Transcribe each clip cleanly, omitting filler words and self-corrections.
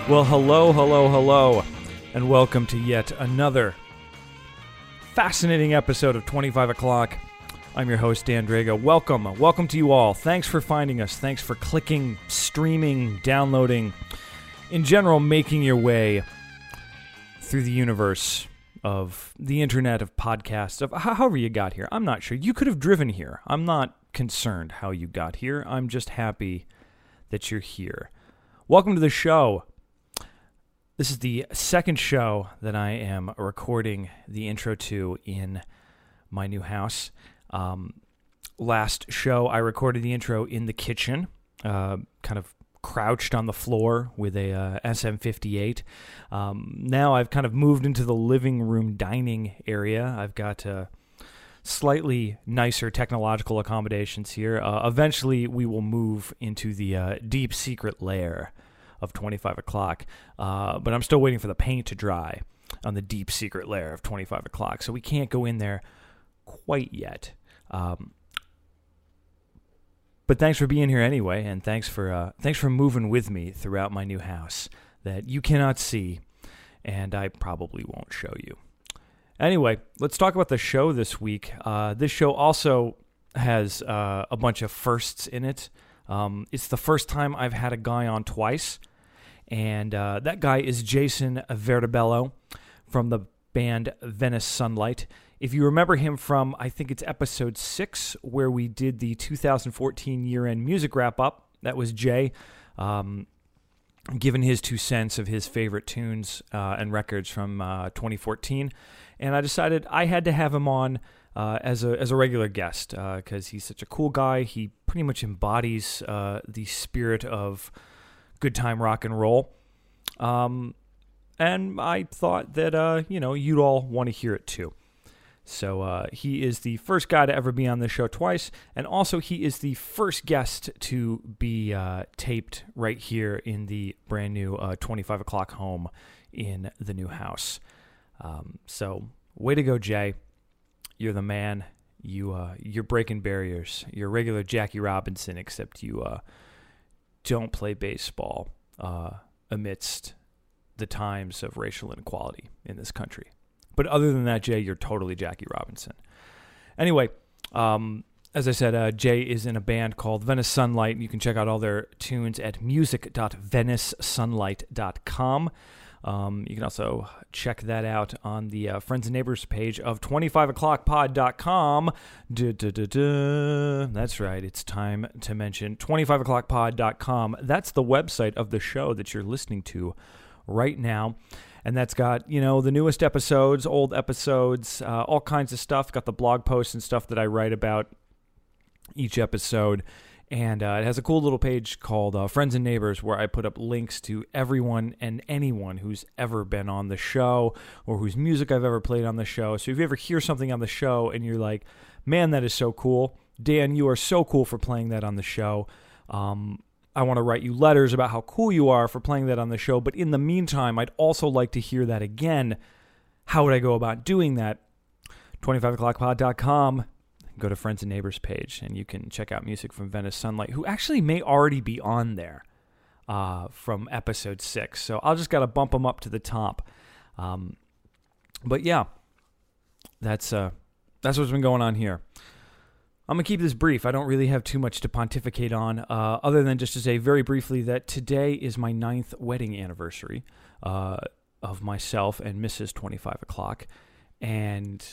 Well, hello, and welcome to yet another fascinating episode of 25 O'Clock. I'm your host, Dan Drago. Welcome to you all. Thanks for finding us. Thanks for clicking, streaming, downloading, in general, making your way through the universe of the internet, of podcasts, of however you got here. I'm not sure. You could have driven here. I'm not concerned how you got here. I'm just happy that you're here. Welcome to the show. This is the second show that I am recording the intro to in my new house. Last show, I recorded the intro in the kitchen, kind of crouched on the floor with a SM58. Now I've kind of moved into the living room dining area. I've got slightly nicer technological accommodations here. Eventually, we will move into the deep secret lair of 25 O'Clock, but I'm still waiting for the paint to dry on the deep secret lair of 25 O'Clock, so we can't go in there quite yet. But thanks for being here anyway, and thanks for moving with me throughout my new house that you cannot see, and I probably won't show you. Anyway, let's talk about the show this week. This show also has a bunch of firsts in it. It's the first time I've had a guy on twice, and that guy is Jayson Verdibello from the band Venice Sunlight. If you remember him from, I think it's episode 6, where we did the 2014 year-end music wrap-up, that was Jay, giving his 2 cents of his favorite tunes and records from 2014, and I decided I had to have him on as a regular guest, because he's such a cool guy. He pretty much embodies the spirit of good time rock and roll. And I thought that, you'd all want to hear it too. So he is the first guy to ever be on this show twice, and also he is the first guest to be taped right here in the brand new 25 O'Clock home in the new house. So way to go, Jay. You're the man. You're breaking barriers. You're a regular Jackie Robinson, except you don't play baseball amidst the times of racial inequality in this country. But other than that, Jay, you're totally Jackie Robinson. Anyway, as I said, Jay is in a band called Venice Sunlight. You can check out all their tunes at music.venicesunlight.com. You can also check that out on the Friends and Neighbors page of 25o'clockpod.com. That's right, it's time to mention 25o'clockpod.com. That's the website of the show that you're listening to right now. And that's got, the newest episodes, old episodes, all kinds of stuff. Got the blog posts and stuff that I write about each episode. And it has a cool little page called Friends and Neighbors, where I put up links to everyone and anyone who's ever been on the show or whose music I've ever played on the show. So if you ever hear something on the show and you're like, man, that is so cool. Dan, you are so cool for playing that on the show. I want to write you letters about how cool you are for playing that on the show. But in the meantime, I'd also like to hear that again. How would I go about doing that? 25o'clockpod.com. Go to Friends and Neighbors page, and you can check out music from Venice Sunlight, who actually may already be on there from episode 6. So I'll just got to bump them up to the top. But yeah, that's what's been going on here. I'm going to keep this brief. I don't really have too much to pontificate on, other than just to say very briefly that today is my 9th wedding anniversary of myself and Mrs. 25 O'Clock. And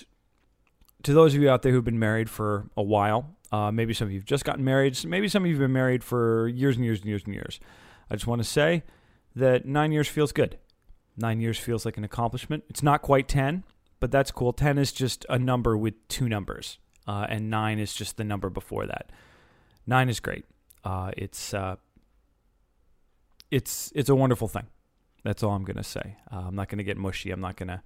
to those of you out there who've been married for a while, maybe some of you have just gotten married, maybe some of you have been married for years and years and years and years. I just want to say that 9 years feels good. 9 years feels like an accomplishment. It's not quite 10, but that's cool. 10 is just a number with 2 numbers, and 9 is just the number before that. 9 is great. It's a wonderful thing. That's all I'm going to say. I'm not going to get mushy. I'm not going to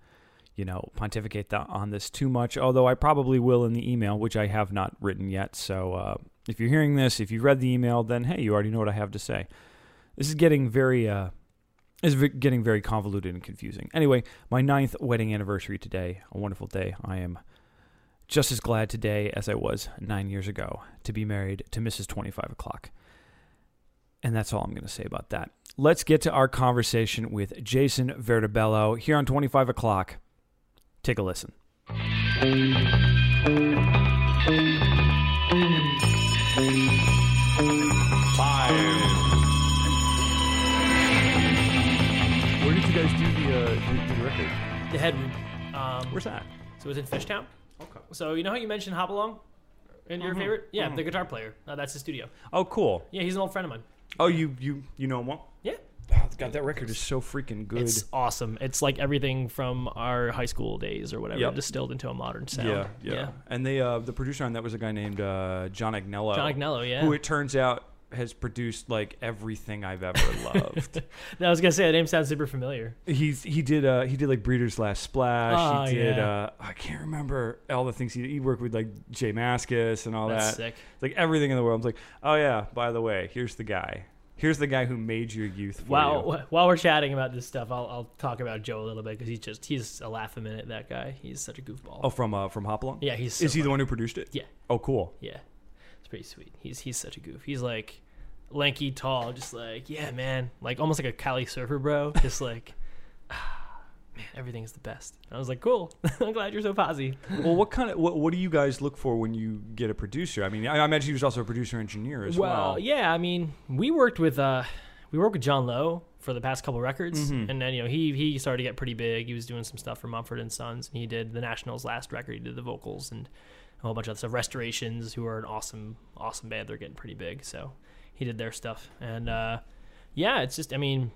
pontificate on this too much, although I probably will in the email, which I have not written yet. So if you're hearing this, if you've read the email, then hey, you already know what I have to say. This is getting very convoluted and confusing. Anyway, my 9th wedding anniversary today, a wonderful day. I am just as glad today as I was 9 years ago to be married to Mrs. 25 O'Clock. And that's all I'm going to say about that. Let's get to our conversation with Jayson Verdibello here on 25 o'clock. Take a listen. Where did you guys do the record? The Head Room. Where's that? So it was in Fishtown. Okay. So you know how you mentioned Hop Along? And your favorite? Yeah, the guitar player. That's his studio. Oh, cool. Yeah, he's an old friend of mine. Oh, you know him well? Yeah. Oh, God, that record is so freaking good. It's awesome. It's like everything from our high school days or whatever, Yep. distilled into a modern sound. Yeah. And the producer on that was a guy named John Agnello. John Agnello, yeah. Who it turns out has produced like everything I've ever loved. I was gonna say the name sounds super familiar. He did like Breeder's Last Splash. He did yeah. I can't remember all the things he worked with, like Jay Mascis and all That's that. sick. Like everything in the world. I was like, oh yeah, by the way, here's the guy. Here's the guy who made your youth for you. While we're chatting about this stuff, I'll talk about Joe a little bit because he's a laugh a minute. That guy, he's such a goofball. Oh, from Hopalong? Yeah, he's. So Is he the funny. one who produced it? Yeah. Oh, cool. Yeah, it's pretty sweet. He's such a goof. He's like lanky, tall, just like yeah, man, like almost like a Cali surfer bro. Just like man, everything's the best. I was like, cool. I'm glad you're so posy. Well, what do you guys look for when you get a producer? I mean, I imagine he was also a producer engineer as well. Well, yeah, I mean, we worked with John Lowe for the past couple records, and then he started to get pretty big. He was doing some stuff for Mumford and Sons, and he did the Nationals' last record. He did the vocals and a whole bunch of other stuff. Restorations, who are an awesome band, they're getting pretty big, so he did their stuff. And yeah, it's just, I mean,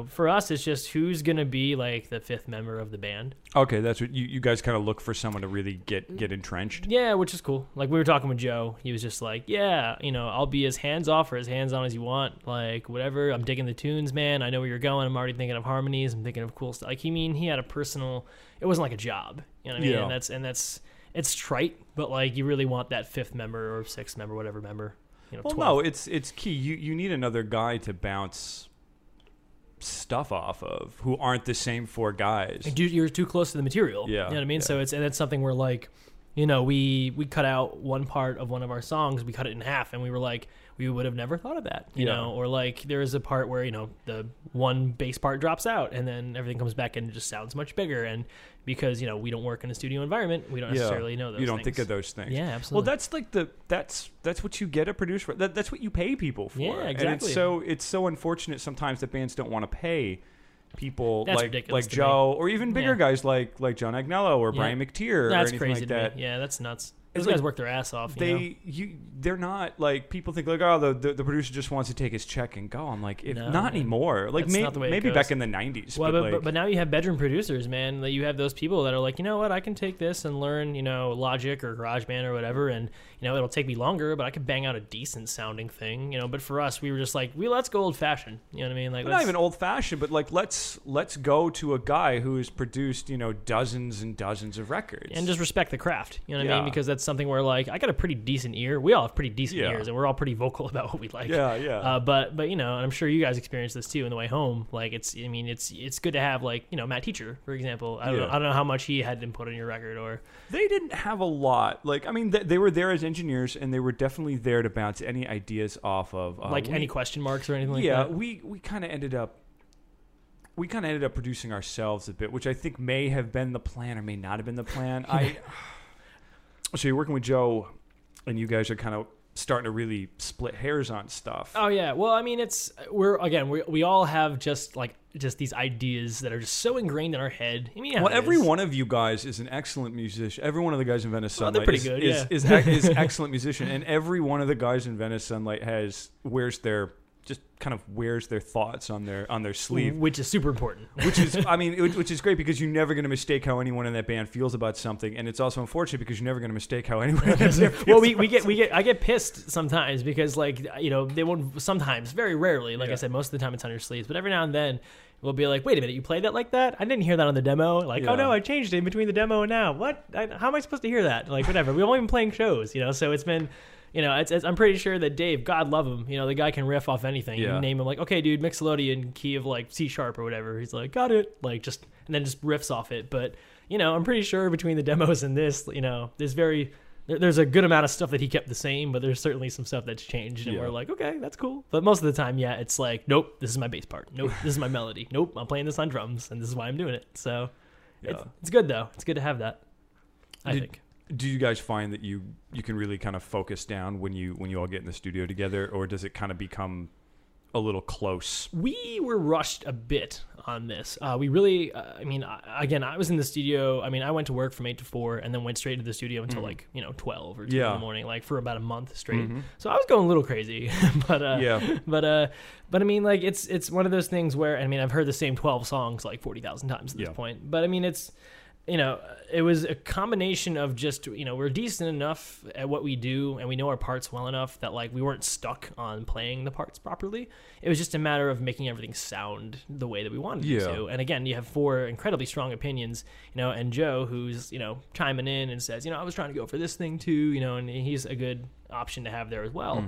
for us, it's just who's gonna be like the fifth member of the band. Okay, that's what you guys kind of look for, someone to really get entrenched. Yeah, which is cool. Like we were talking with Joe, he was just like, yeah, I'll be as hands off or as hands on as you want, like whatever. I'm digging the tunes, man. I know where you're going. I'm already thinking of harmonies. I'm thinking of cool stuff. Like he had a personal. It wasn't like a job, you know what I mean? Yeah. And that's it's trite, but like you really want that fifth member or sixth member, whatever member. Well, 12th. no, it's key. You need another guy to bounce stuff off of who aren't the same four guys. You're too close to the material. Yeah, you know what I mean. Yeah. So it's something where like, we cut out one part of one of our songs. We cut it in half, and we were like, we would have never thought of that. You know, or like there is a part where the one bass part drops out, and then everything comes back and it just sounds much bigger. And because we don't work in a studio environment, we don't necessarily know those. You don't things. think of those things. Yeah, absolutely. Well, that's like that's what you get a producer for. That's what you pay people for. Yeah, exactly. And it's so unfortunate sometimes that bands don't want to pay people That's like ridiculous to Joe or even bigger guys like John Agnello or Yeah. Brian McTeer That's or anything crazy like to that. me. Yeah, that's nuts. Those It's guys like work their ass off. They're not like, people think like, oh, the producer just wants to take his check and go. I'm like, No, not man. anymore. Like That's not the way it maybe goes. back in the 90s. Well, but now you have bedroom producers, man. That you have those people that are like, you know what, I can take this and learn, Logic or GarageBand or whatever, and it'll take me longer, but I could bang out a decent sounding thing, But for us, we were just like, let's go old fashioned. You know what I mean? Like, not even old fashioned, but like let's go to a guy who has produced dozens and dozens of records and just respect the craft. You know what I Yeah. mean? Because that's something where like I got a pretty decent ear. We all have pretty decent Yeah. ears, and we're all pretty vocal about what we like. Yeah. But and I'm sure you guys experience this too on the way home. Like it's good to have like Matt Teacher, for example. I don't know how much he had input on your record, or They didn't have a lot. Like, I mean, they were there as engineers, and they were definitely there to bounce any ideas off of. any question marks or anything like yeah, that. we kind of ended up producing ourselves a bit, which I think may have been the plan or may not have been the plan. So you're working with Joe, and you guys are kind of starting to really split hairs on stuff. Oh yeah, well I mean we all have just these ideas that are just so ingrained in our head. I mean, Every one of you guys is an excellent musician. Every one of the guys in Venice Well, Sunlight they're pretty good, is excellent musician, and every one of the guys in Venice Sunlight wears their thoughts on their sleeve, which is super important. which is great because you're never going to mistake how anyone in that band feels about something, and it's also unfortunate because you're never going to mistake how anyone in that band feels. I get pissed sometimes because they won't, sometimes, very rarely, like I said, most of the time it's on your sleeves, but every now and then we'll be like, wait a minute, you played that like that? I didn't hear that on the demo. Like, oh no, I changed it in between the demo and now. What? How am I supposed to hear that? Like, whatever. We've only been playing shows, so it's been, I'm pretty sure that Dave, God love him, the guy can riff off anything. Yeah. You name him like, okay, dude, Mixolydian key of like C sharp or whatever. He's like, got it. Like and then just riffs off it. But, I'm pretty sure between the demos and this, there's very there's a good amount of stuff that he kept the same, but there's certainly some stuff that's changed, and we're like, okay, that's cool. But most of the time, yeah, it's like, nope, this is my bass part. Nope, this is my melody. Nope, I'm playing this on drums, and this is why I'm doing it. So it's good though. It's good to have that. I think. Do you guys find that you can really kind of focus down when you all get in the studio together, or does it kind of become a little close? We were rushed a bit on this. We really, again, I was in the studio. I mean, I went to work from 8 to 4 and then went straight to the studio until 12 or 2 in the morning, like for about a month straight. So I was going a little crazy, but I mean, like it's one of those things where, I mean, I've heard the same 12 songs like 40,000 times at this point, but I mean, it's, it was a combination of just, we're decent enough at what we do and we know our parts well enough that like we weren't stuck on playing the parts properly. It was just a matter of making everything sound the way that we wanted it to. And again, you have 4 incredibly strong opinions, and Joe, who's, chiming in and says, I was trying to go for this thing too, and he's a good option to have there as well.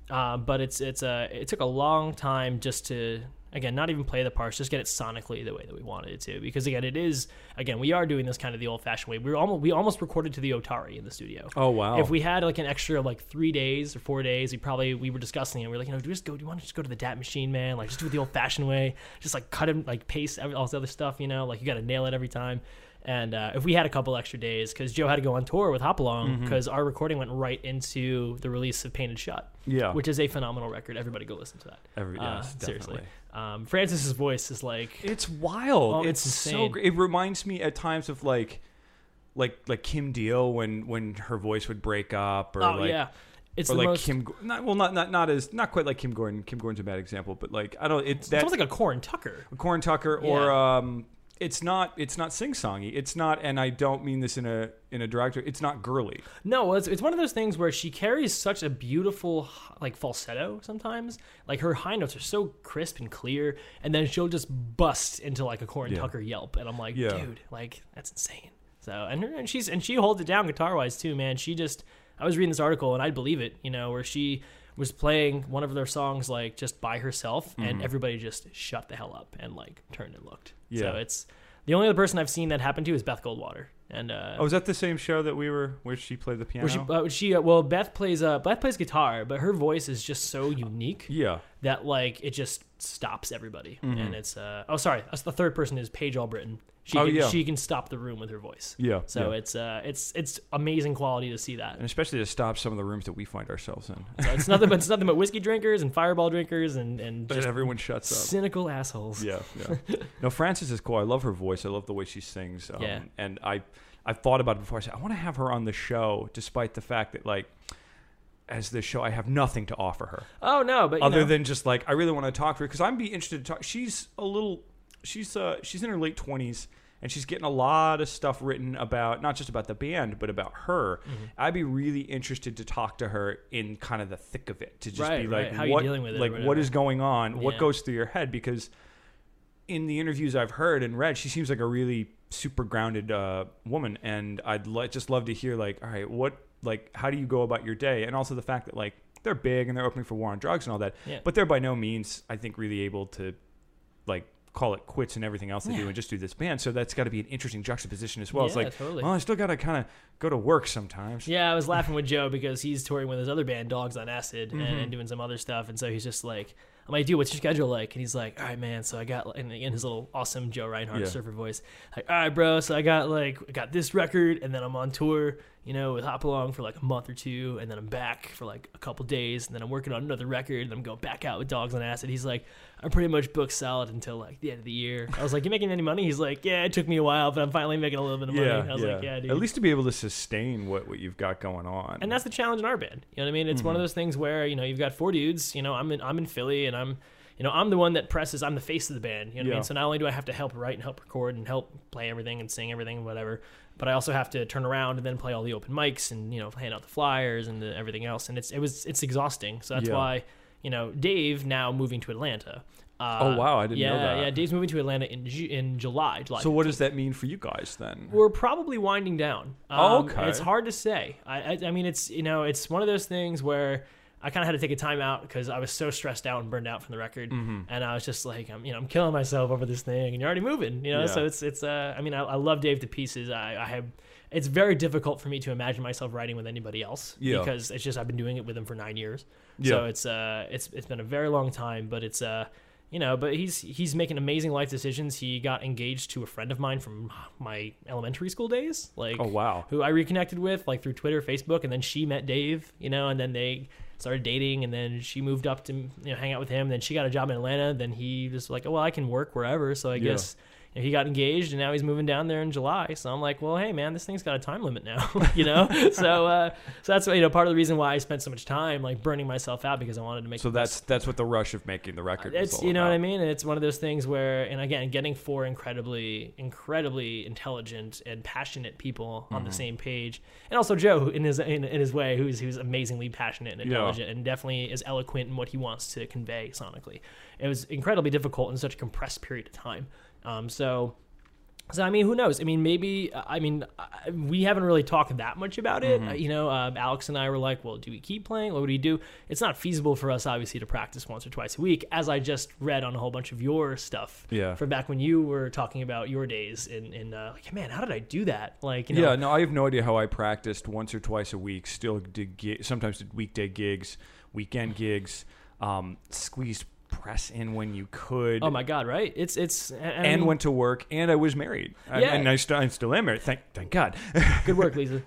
But it took a long time just to, again, not even play the parts, just get it sonically the way that we wanted it to. Because again, we are doing this kind of the old-fashioned way. We almost recorded to the Otari in the studio. Oh wow! If we had like an extra like 3 days or 4 days, we were discussing it. We were like, do you want to just go to the DAT machine, man? Like just do it the old-fashioned way. Just like cut and like paste all this other stuff. Like you got to nail it every time. And if we had a couple extra days, because Joe had to go on tour with Hopalong, because our recording went right into the release of Painted Shut, which is a phenomenal record. Everybody go listen to that. Seriously. Francis's voice is like... It's wild. Oh, it's so great. It reminds me at times of like Kim Deal when her voice would break up, or It's or the like most... Kim, not quite like Kim Gordon. Kim Gordon's a bad example, but like I don't. It's almost like a Corin Tucker. Or it's not sing-songy. It's not, and I don't mean this in a derogatory. It's not girly. No, it's one of those things where she carries such a beautiful like falsetto sometimes. Like her high notes are so crisp and clear, and then she'll just bust into like a Corin Tucker yelp, and I'm like, dude, like that's insane. So and she holds it down guitar-wise too, man. I was reading this article and I'd believe it, where she was playing one of their songs like just by herself, and everybody just shut the hell up and like turned and looked. So it's the only other person I've seen that happen to is Beth Goldwater. And was that the same show that where she played the piano? Beth plays guitar, but her voice is just so unique that like it just stops everybody. And it's that's the third person is Paige Albritton. She can stop the room with her voice. So it's amazing quality to see that, and especially to stop some of the rooms that we find ourselves in. So it's nothing but whiskey drinkers and Fireball drinkers and just everyone shuts up. Cynical assholes. No, Frances is cool. I love her voice. I love the way she sings. And I've thought about it before. I said I want to have her on the show, despite the fact that like, as this show, I have nothing to offer her. Oh no, but other than just like I really want to talk to her because I'd be interested to talk. She's in her late 20s. And she's getting a lot of stuff written about, not just about the band, but about her. I'd be really interested to talk to her in kind of the thick of it, to just be like, how you dealing with it, like what is going on, what goes through your head? Because in the interviews I've heard and read, she seems like a really super grounded woman, and I'd just love to hear like, all right, how do you go about your day? And also the fact that like they're big and they're opening for War on Drugs and all that, but they're by no means, I think, really able to like call it quits and everything else they do and just do this band. So that's got to be an interesting juxtaposition as well. It's like, totally. Well, I still got to kind of go to work sometimes. Yeah, I was laughing with Joe because he's touring with his other band, Dogs on Acid, and doing some other stuff. And so he's just like, I'm like, dude, what's your schedule like? And he's like, all right, man. So I got, in his little awesome Joe Reinhardt surfer voice, like, all right, bro. So I got this record, and then I'm on tour, with Hopalong for like a month or two, and then I'm back for like a couple days, and then I'm working on another record, and I'm going back out with Dogs on Acid. He's like, I'm pretty much booked solid until like the end of the year. I was like, you making any money? He's like, yeah, it took me a while, but I'm finally making a little bit of money. I was like, yeah, dude. At least to be able to sustain what you've got going on. And that's the challenge in our band. You know what I mean? It's one of those things where, you've got 4 dudes, I'm in Philly, and I'm the one that presses. I'm the face of the band. You know what I mean? So not only do I have to help write and help record and help play everything and sing everything, whatever, but I also have to turn around and then play all the open mics and hand out the flyers and everything else. And it's exhausting. So that's why Dave now moving to Atlanta. Oh wow, I didn't know that. Yeah, Dave's moving to Atlanta in July. So what does that mean for you guys then? We're probably winding down. Okay. It's hard to say. I mean, it's it's one of those things where I kind of had to take a time out because I was so stressed out and burned out from the record, and I was just like, I'm killing myself over this thing, and you're already moving, So it's I mean, I love Dave to pieces. I have it's very difficult for me to imagine myself writing with anybody else because it's just I've been doing it with him for 9 years. So it's been a very long time, but it's but he's making amazing life decisions. He got engaged to a friend of mine from my elementary school days, who I reconnected with like through Twitter, Facebook, and then she met Dave, and then they started dating, and then she moved up to hang out with him. Then she got a job in Atlanta. Then he just like, oh, well, I can work wherever. So I guess he got engaged, and now he's moving down there in July. So I'm like, well, hey, man, this thing's got a time limit now, So that's part of the reason why I spent so much time like burning myself out because I wanted to make. So that's what the rush of making the record was all you know about. what I mean? And it's one of those things where, and again, getting 4 incredibly intelligent and passionate people on the same page, and also Joe in his way, who's amazingly passionate and intelligent, and definitely is eloquent in what he wants to convey sonically. It was incredibly difficult in such a compressed period of time. So I mean, who knows? I mean, maybe, we haven't really talked that much about it. Alex and I were like, well, do we keep playing? What do we do? It's not feasible for us, obviously, to practice once or twice a week, as I just read on a whole bunch of your stuff from back when you were talking about your days in like, man, how did I do that? Like, I have no idea how I practiced once or twice a week, still sometimes did weekday gigs, weekend gigs, squeezed press in when you could. Oh my God, right? And went to work, and I was married. And I still am married. Thank God. Good work, Lisa.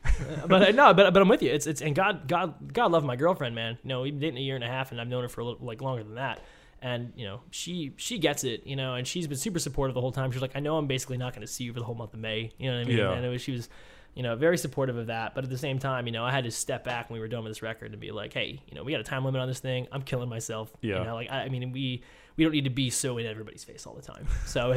But I'm with you. And God love my girlfriend, man. We've been dating a year and a half, and I've known her for a little, like longer than that. And she gets it, and she's been super supportive the whole time. She's like, I know I'm basically not going to see you for the whole month of May. You know what I mean? Yeah. And she was very supportive of that. But at the same time, I had to step back when we were done with this record and be like, hey, we got a time limit on this thing. I'm killing myself. Yeah. We don't need to be so in everybody's face all the time. So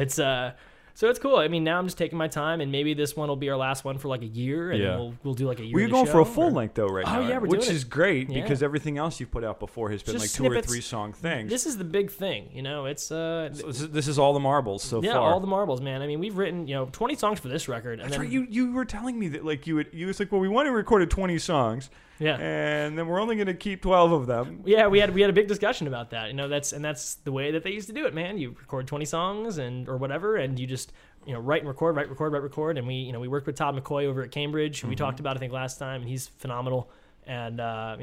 it's cool. I mean, now I'm just taking my time, and maybe this one will be our last one for like a year, and then we'll do like a year. We're going for a full length though right now. Oh yeah, we're which doing is great because everything else you've put out before has been just like 2 snippets. or 3 song things. This is the big thing, It's So this is all the marbles so far. Yeah, all the marbles, man. I mean, we've written 20 songs for this record. And That's then, right. You were telling me that like you was like, well, we want to record 20 songs. Yeah. And then we're only going to keep 12 of them. Yeah, we had a big discussion about that. That's the way that they used to do it, man. You record 20 songs or whatever, and you just write and record, and we worked with Todd McCoy over at Cambridge, who we talked about I think last time, and he's phenomenal. And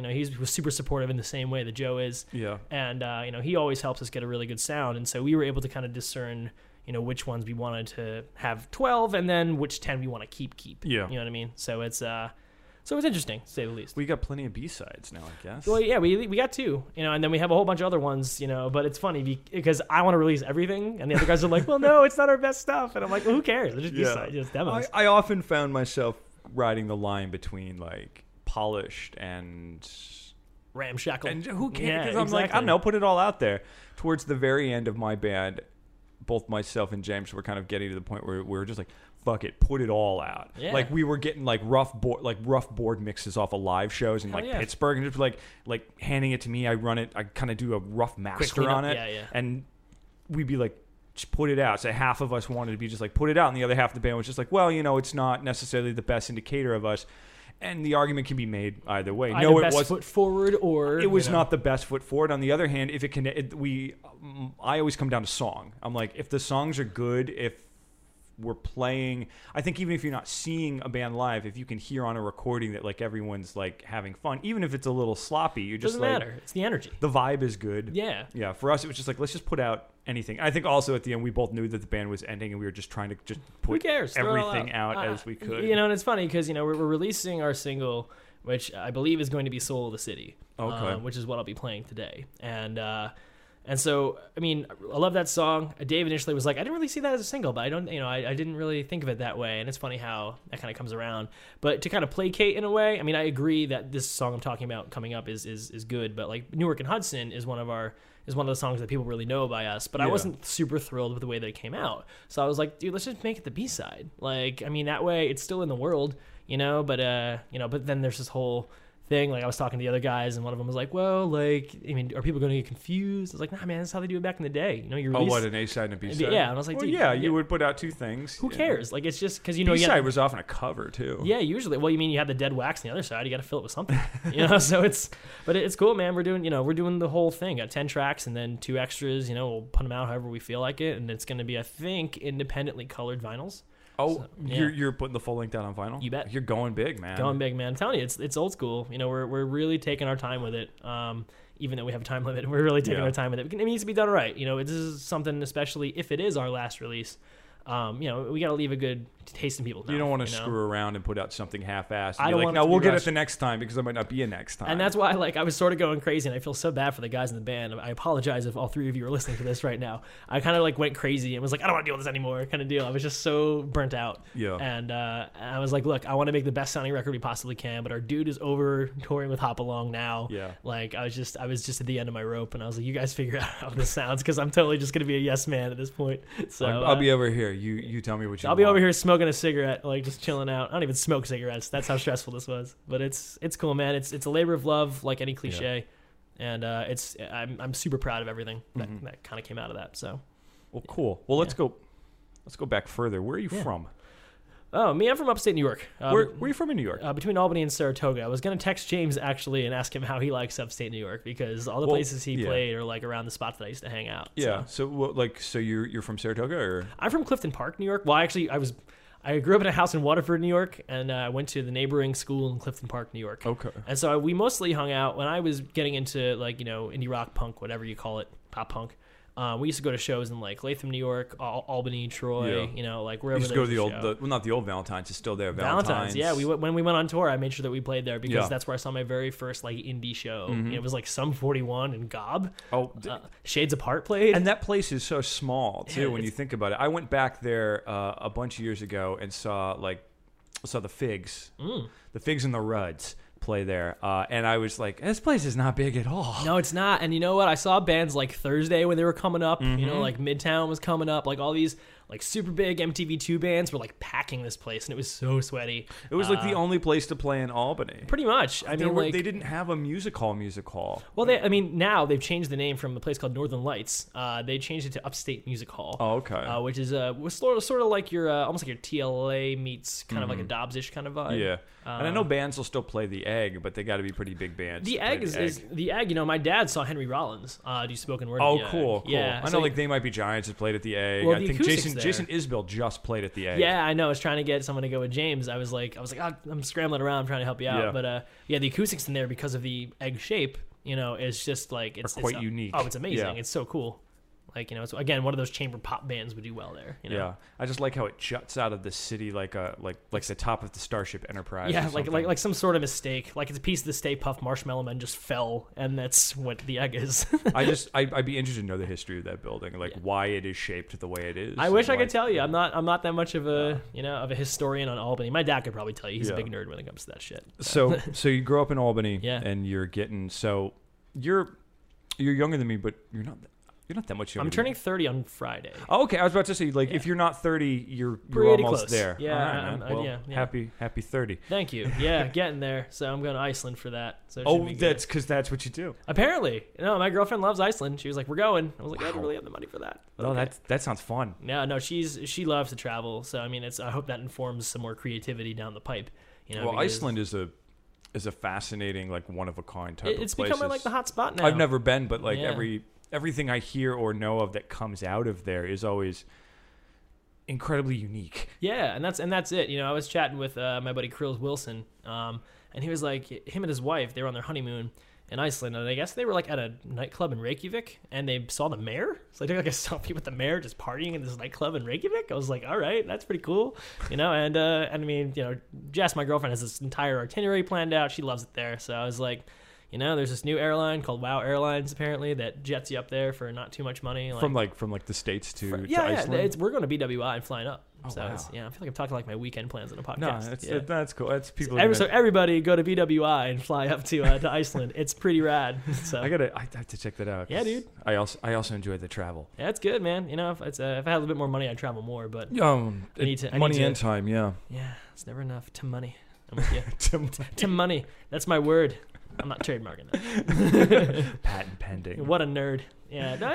he was super supportive in the same way that Joe is. Yeah. And he always helps us get a really good sound, and so we were able to kind of discern which ones we wanted to have 12, and then which 10 we want to keep. Yeah. You know what I mean? So it's interesting, to say the least. We got plenty of B-sides now, I guess. Well, yeah, we got 2, and then we have a whole bunch of other ones, but it's funny because I want to release everything, and the other guys are like, well, no, it's not our best stuff. And I'm like, well, who cares? They're just B-sides, just demos. I often found myself riding the line between, like, polished and ramshackle. And who cares? Because I'm like, I don't know, put it all out there. Towards the very end of my band, both myself and James were kind of getting to the point where we were just like, fuck it, put it all out. Yeah. Like we were getting like rough board mixes off of live shows in Pittsburgh, and just like handing it to me. I run it. I kind of do a rough master on it, and we'd be like, just put it out. So half of us wanted to be just like, put it out, and the other half of the band was just like, well, it's not necessarily the best indicator of us. And the argument can be made either way. Either it was foot forward, or it was not the best foot forward. On the other hand, if I always come down to song. I'm like, if the songs are good, if we're playing, I think even if you're not seeing a band live, if you can hear on a recording that like everyone's like having fun, even if it's a little sloppy, you're just doesn't matter. It's the energy. The vibe is good. Yeah. For us, it was just like, let's just put out anything. I think also at the end we both knew that the band was ending, and we were just trying to just put everything out as we could. And it's funny because we're releasing our single, which I believe is going to be "Soul of the City," which is what I'll be playing today, and so, I mean, I love that song. Dave initially was like, I didn't really see that as a single, but I don't, I didn't really think of it that way. And it's funny how that kind of comes around. But to kind of placate in a way, I mean, I agree that this song I'm talking about coming up is good. But like Newark and Hudson is one of the songs that people really know by us. But I wasn't super thrilled with the way that it came out. So I was like, dude, let's just make it the B-side. Like, I mean, that way it's still in the world, but then there's this whole thing. Like I was talking to the other guys, and one of them was like, well, like, I mean, are people going to get confused? I was like, nah, man, that's how they do it back in the day. You what, an A-side and a B-side? Yeah, and I was like, dude, you would put out 2 things. Who cares? Like, it's just because B-side was often a cover too. Yeah, usually. Well, you mean you have the dead wax on the other side, you got to fill it with something. So it's cool, man. We're doing the whole thing. Got 10 tracks and then 2 extras. We'll put them out however we feel like it, and it's going to be, I think, independently colored vinyls. Oh, So, yeah. you're putting the full length out on vinyl? You bet. You're going big, man. Going big, man. I'm telling you, it's old school. You know, we're really taking our time with it. Even though we have a time limit, we're really taking our time with it. It needs to be done right. You know, this is something, especially if it is our last release. You know, we got to leave a good taste in people's mouth. You don't want to screw around and put out something half-assed. I don't want no, we'll get it the next time because there might not be a next time. And that's why, I was sort of going crazy, and I feel so bad for the guys in the band. I apologize if all three of you are listening to this right now. I kind of went crazy and was like, I don't want to deal with this anymore, kind of deal. I was just so burnt out. Yeah. And I was like, look, I want to make the best sounding record we possibly can, but our dude is over touring with Hop Along now. Yeah. I was just at the end of my rope, and I was like, you guys figure out how this sounds, because I'm totally just going to be a yes man at this point. So I'll be over here. You tell me what you I'll want. be over here smoking a cigarette, just chilling out. I don't even smoke cigarettes. That's how stressful this was. But it's cool, man. It's a labor of love, like any cliche, and I'm super proud of everything that kind of came out of that. So, well, cool. Well, let's go back further. Where are you from? Oh, me, I'm from upstate New York. Where are you from in New York? Between Albany and Saratoga. I was going to text James, actually, and ask him how he likes upstate New York, because all the places he played are, around the spots that I used to hang out. Yeah. So you're from Saratoga, or? I'm from Clifton Park, New York. Well, actually, I grew up in a house in Waterford, New York, and I went to the neighboring school in Clifton Park, New York. Okay. And so we mostly hung out when I was getting into, indie rock, punk, whatever you call it, pop punk. We used to go to shows in Latham, New York, Albany, Troy, wherever. You used to go to not the old Valentine's, it's still there. Valentine's. Yeah. When we went on tour, I made sure that we played there, because that's where I saw my very first indie show. Mm-hmm. It was Sum 41 and Gob. Oh, Shades Apart played. And that place is so small too when you think about it. I went back there a bunch of years ago and saw the Figs, the Figs and the Ruds play there, and I was like, this place is not big at all. No, it's not. And you know what, I saw bands like Thursday when they were coming up, Midtown was coming up, all these super big MTV2 bands were packing this place, and it was so sweaty. It was the only place to play in Albany. Pretty much. I mean, they didn't have a music hall. Well, now they've changed the name from a place called Northern Lights. They changed it to Upstate Music Hall. Oh, okay. Which is was sort of like your almost like your TLA meets kind of like a Dobbs-ish kind of vibe. Yeah. And I know bands will still play the Egg, but they got to be pretty big bands. The Egg is the Egg. My dad saw Henry Rollins do spoken word. Oh, cool. Yeah. I know They Might Be Giants that played at the Egg. Well, I think Jayson Isbell just played at the Egg. Yeah, I know. I was trying to get someone to go with James. I was like, I'm scrambling around, I'm trying to help you out. But the acoustics in there, because of the Egg shape, it's just it's quite unique. Oh, it's amazing. Yeah. It's so cool. It's again one of those chamber pop bands would do well there. Yeah, I just like how it juts out of the city like the top of the Starship Enterprise. Yeah, like some sort of mistake. Like it's a piece of the Stay Puft Marshmallow Man just fell, and that's what the Egg is. I'd be interested to know the history of that building, why it is shaped the way it is. I wish I could tell you. I'm not that much of a of a historian on Albany. My dad could probably tell you. He's a big nerd when it comes to that shit. So you grow up in Albany, and you're you're younger than me, but you're not that much younger. I'm turning 30 on Friday. Oh, okay. I was about to say, if you're not 30, you're pretty almost close. there. Yeah, All right, Happy 30. Thank you. Yeah, getting there. So I'm going to Iceland for that. So that's because that's what you do. Apparently. No, my girlfriend loves Iceland. She was like, we're going. I was like, I don't really have the money for that. But okay. That sounds fun. Yeah, no, she loves to travel. So, I hope that informs some more creativity down the pipe. Iceland is a fascinating, one-of-a-kind type of place. It's becoming the hot spot now. I've never been, but everything I hear or know of that comes out of there is always incredibly unique. Yeah, and that's it. I was chatting with my buddy Krills Wilson, and he was like, him and his wife, they were on their honeymoon in Iceland, and I guess they were at a nightclub in Reykjavik, and they saw the mayor. So they took a selfie with the mayor just partying in this nightclub in Reykjavik. I was like, all right, that's pretty cool, and Jess, my girlfriend, has this entire itinerary planned out. She loves it there, so I was like, there's this new airline called WoW Airlines apparently that jets you up there for not too much money. From the States to Iceland? Yeah, we're going to BWI and flying up. Oh, so wow. I feel like I'm talking my weekend plans on a podcast. No, that's cool. That's people. So everybody go to BWI and fly up to Iceland. It's pretty rad. So I have to check that out. Yeah, dude. I also enjoy the travel. Yeah, it's good, man. If I had a little bit more money, I'd travel more. But money and time. Yeah. Yeah, it's never enough. To money. I'm with you. to money. That's my word. I'm not trademarking that. Patent pending. What a nerd. Yeah. No,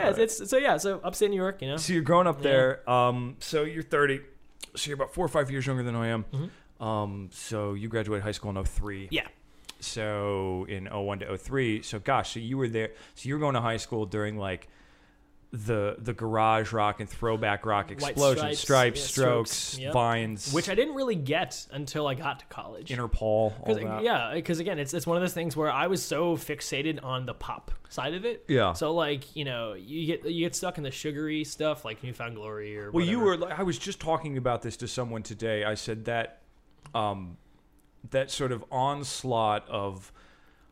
yeah. So upstate New York, So you're growing up there. So you're 30. So you're about 4 or 5 years younger than I am. Mm-hmm. So you graduated high school in 03. Yeah. So in 01 to 03. So gosh, so you were there. So you were going to high school during the garage rock and throwback rock White explosion, stripes, yeah, strokes, yep. Vines, which I didn't really get until I got to college. Interpol, all that. Yeah, because again, it's one of those things where I was so fixated on the pop side of it. Yeah. So like, you get stuck in the sugary stuff like Newfound Glory or whatever. You were. I was just talking about this to someone today. I said that that sort of onslaught of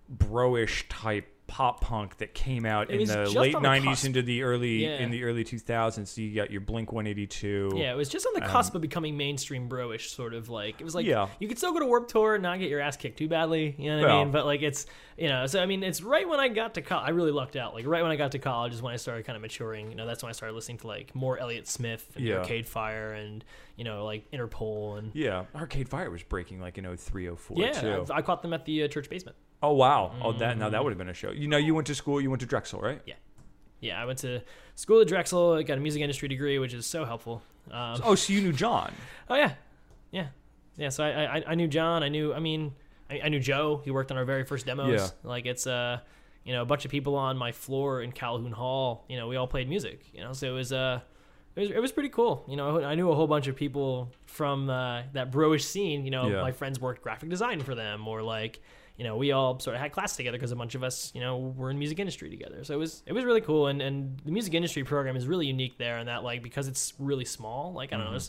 bro-ish type pop punk that came out in the late 90s into the early 2000s. So you got your Blink 182. Yeah, it was just on the cusp of becoming mainstream bro-ish, sort of like, it was like, you could still go to Warped Tour and not get your ass kicked too badly, you know what I mean? But like, it's, so I mean, it's right when I got to college, I really lucked out. Like right when I got to college is when I started kind of maturing. That's when I started listening to like more Elliott Smith and Arcade Fire and, like Interpol and. Yeah, Arcade Fire was breaking like in 03, 04 too. I caught them at the church basement. Oh wow! Oh, that would have been a show. You went to school. You went to Drexel, right? Yeah. I went to school at Drexel. I got a music industry degree, which is so helpful. So you knew John? Oh yeah. So I knew John. I knew Joe. He worked on our very first demos. Yeah. Like it's a bunch of people on my floor in Calhoun Hall. We all played music. So it was pretty cool. I knew a whole bunch of people from that bro-ish scene. My friends worked graphic design for them, or like. We all sort of had class together because a bunch of us, were in music industry together. So it was really cool. And the music industry program is really unique there in that, like, because it's really small, like, I don't know,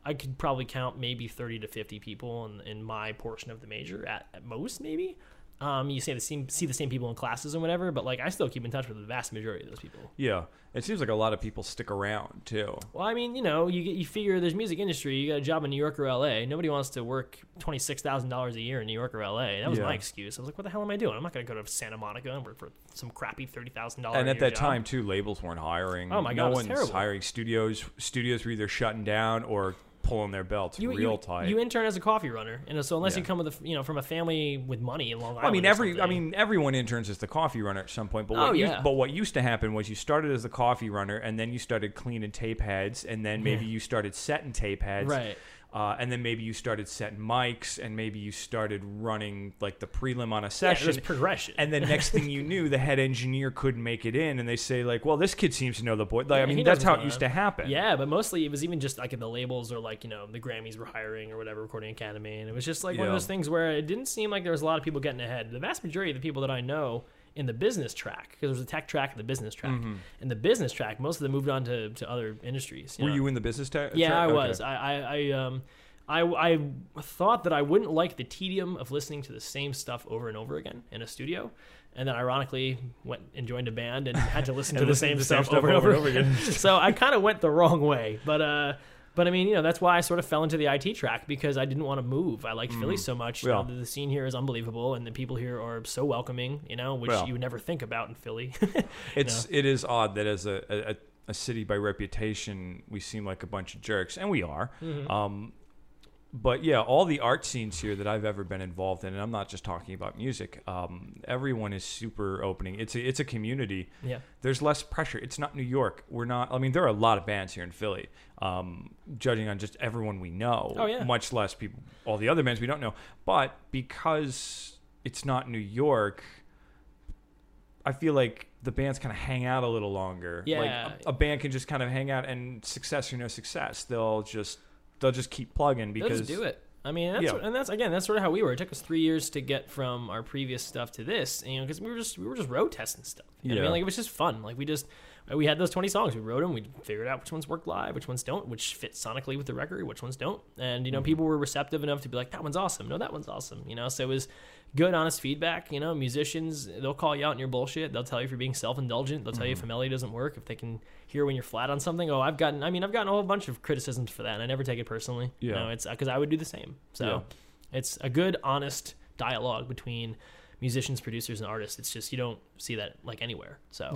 I could probably count maybe 30 to 50 people in my portion of the major at most, maybe. You see the same people in classes and whatever, but like I still keep in touch with the vast majority of those people. Yeah, it seems like a lot of people stick around too. Well, I mean, you figure there's music industry. You got a job in New York or LA. Nobody wants to work $26,000 a year in New York or LA. That was my excuse. I was like, what the hell am I doing? I'm not going to go to Santa Monica and work for some crappy $30,000. And at that time too, labels weren't hiring. Oh my God, no one's terrible. hiring. Studios were either shutting down or pulling their belts real tight. You intern as a coffee runner, so unless you come with from a family with money in Long Island. Everyone interns as the coffee runner at some point. But what used to happen was you started as the coffee runner, and then you started cleaning tape heads, and then maybe you started setting tape heads, right? And then maybe you started setting mics, and maybe you started running like the prelim on a session. There's progression. And then next thing you knew, the head engineer couldn't make it in, and they say like, "Well, this kid seems to know the boy." Like, that's how it used to happen. Yeah, but mostly it was even just like in the labels or like the Grammys were hiring or whatever, Recording Academy, and it was just like one of those things where it didn't seem like there was a lot of people getting ahead. The vast majority of the people that I know in the business track, because there was a tech track and the business track. Mm-hmm. In the business track, most of them moved on to other industries. Were you in the business track? Yeah, I was. I thought that I wouldn't like the tedium of listening to the same stuff over and over again in a studio, and then ironically went and joined a band and had to listen to the same stuff over and over again. So I kind of went the wrong way, but I mean, that's why I sort of fell into the IT track, because I didn't want to move. I liked Philly so much. The scene here is unbelievable, and the people here are so welcoming, which you would never think about in Philly. It is odd that as a city by reputation, we seem like a bunch of jerks, and we are. Mm-hmm. But yeah, all the art scenes here that I've ever been involved in, and I'm not just talking about music, everyone is super opening. It's a community. Yeah. There's less pressure. It's not New York. There are a lot of bands here in Philly, judging on just everyone we know. Oh, yeah. Much less all the other bands we don't know. But because it's not New York, I feel like the bands kind of hang out a little longer. Yeah. Like a band can just kind of hang out, and success or no success, they'll just keep plugging because they'll just do it. I mean, that's sort of how we were. It took us 3 years to get from our previous stuff to this, because we were just road testing stuff. You know what I mean? Like, it was just fun. Like, we had those 20 songs. We wrote them. We figured out which ones worked live, which ones don't, which fit sonically with the record, which ones don't. And people were receptive enough to be like, that one's awesome. No, that one's awesome. So it was good, honest feedback. Musicians, they'll call you out on your bullshit. They'll tell you if you're being self-indulgent. They'll tell you if a melody doesn't work, if they can hear when you're flat on something. I've gotten a whole bunch of criticisms for that, and I never take it personally. It's because I would do the same. So it's a good, honest dialogue between musicians, producers, and artists. It's just you don't see that like anywhere. So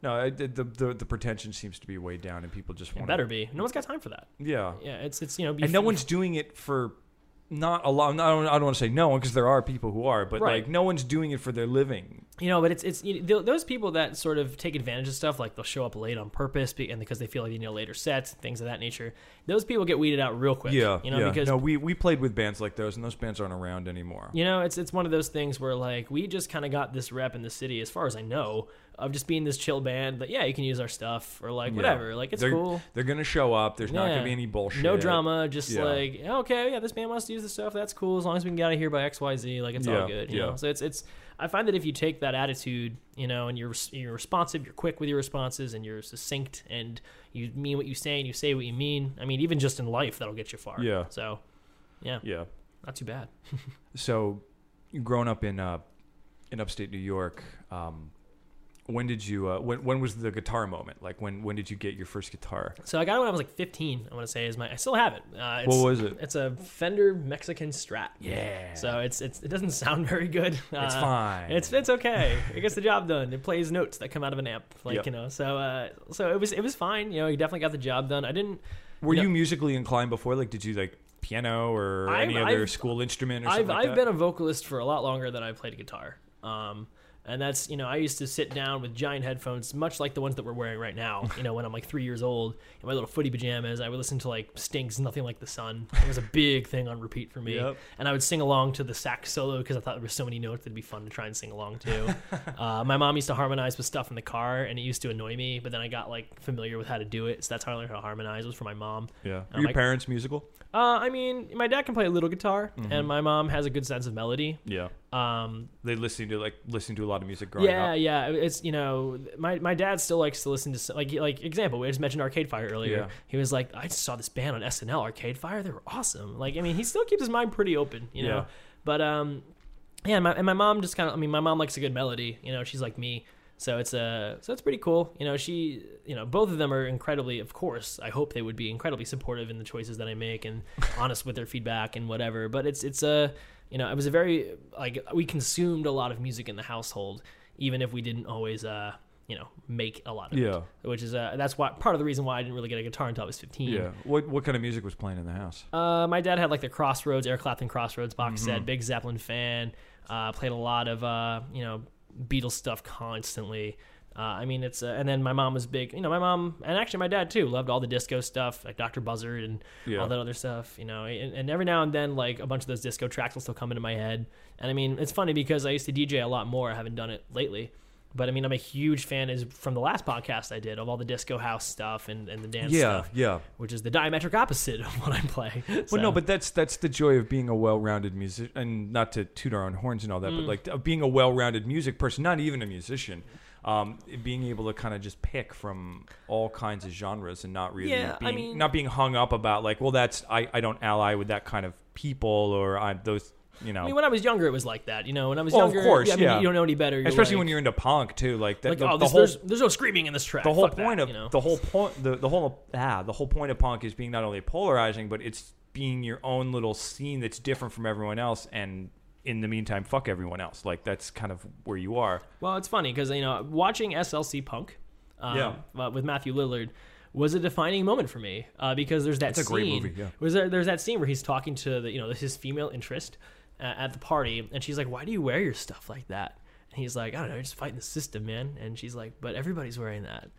no, the pretension seems to be way down, and people just want. It better be. No one's got time for that. Yeah, it's and no one's doing it for. Not a lot. I don't want to say no one, because there are people who are, but like no one's doing it for their living. But it's those people that sort of take advantage of stuff, like they'll show up late on purpose and because they feel like they need a later set, things of that nature. Those people get weeded out real quick. Because we played with bands like those, and those bands aren't around anymore. It's one of those things where like we just kind of got this rep in the city, as far as I know, of just being this chill band that, you can use our stuff or like whatever. Like, it's cool. They're going to show up. There's not going to be any bullshit. No drama. Just like, okay, this band wants to use the stuff. That's cool. As long as we can get out of here by XYZ, like, it's all good. You know? So it's, I find that if you take that attitude, you know, and you're responsive, you're quick with your responses, and you're succinct, and you mean what you say, and you say what you mean. I mean, even just in life, that'll get you far. Yeah. So, yeah. Not too bad. So, growing up in upstate New York, when did you? When was the guitar moment? Like, when did you get your first guitar? So I got it when I was like 15. I want to say I still have it. What was it? It's a Fender Mexican Strat. Yeah. So it doesn't sound very good. It's fine. It's okay. It gets the job done. It plays notes that come out of an amp, like you know. So it was fine. You know, you definitely got the job done. I didn't. Were you musically inclined before? Like, did you like piano or any other school instrument or something like that? I've been a vocalist for a lot longer than I've played a guitar. And that's, you know, I used to sit down with giant headphones, much like the ones that we're wearing right now, you know, when I'm like 3 years old, in my little footy pajamas. I would listen to like Sting's Nothing Like the Sun. It was a big thing on repeat for me. And I would sing along to the sax solo because I thought there were so many notes that'd be fun to try and sing along to. My mom used to harmonize with stuff in the car, and it used to annoy me, but then I got like familiar with how to do it. So that's how I learned how to harmonize, was from my mom. Yeah. Were your parents musical? I mean, my dad can play a little guitar, and my mom has a good sense of melody. Yeah. They listen to a lot of music growing up. Yeah. It's, you know, my dad still likes to listen to, like example, we just mentioned Arcade Fire earlier. Yeah. He was like, I just saw this band on SNL, Arcade Fire. They were awesome. Like, I mean, he still keeps his mind pretty open, you know. But my mom just kind of, I mean, my mom likes a good melody. You know, she's like me. So it's pretty cool. You know, both of them are incredibly, of course, I hope they would be incredibly supportive in the choices that I make and honest with their feedback and whatever. But it's you know, it was a very, like, we consumed a lot of music in the household, even if we didn't always, you know, make a lot of it. Which is, that's why, part of the reason why I didn't really get a guitar until I was 15. Yeah. What kind of music was playing in the house? My dad had like the Crossroads, Eric Clapton Crossroads box set, big Zeppelin fan, played a lot of, you know, Beatles stuff constantly. I mean, it's and then my mom was big. You know, my mom and actually my dad too loved all the disco stuff, like Dr. Buzzard and all that other stuff. You know, and every now and then, like a bunch of those disco tracks will still come into my head. And I mean, it's funny because I used to DJ a lot more. I haven't done it lately. But I mean, I'm a huge fan, is from the last podcast I did, of all the disco house stuff and the dance stuff. Yeah. Which is the diametric opposite of what I play. Well, no, but that's the joy of being a well-rounded musician, and not to toot our own horns and all that, but like of being a well-rounded music person, not even a musician. Being able to kind of just pick from all kinds of genres and not really not being hung up about like, well, that's I don't ally with that kind of people, or those. You know, I mean, when I was younger, it was like that. You know, when I was younger, of course, I mean, you don't know any better. Especially when you're into punk too, like that. Like, there's no screaming in this track. The whole Fuck point that, of you know? the whole point of punk is being not only polarizing, but it's being your own little scene that's different from everyone else. And in the meantime, fuck everyone else. Like, that's kind of where you are. Well, it's funny because, you know, watching SLC Punk with Matthew Lillard was a defining moment for me because there's that scene. It's a great movie. Yeah. There's that scene where he's talking to his female interest at the party, and she's like, "Why do you wear your stuff like that?" And he's like, "I don't know, you're just fighting the system, man." And she's like, "But everybody's wearing that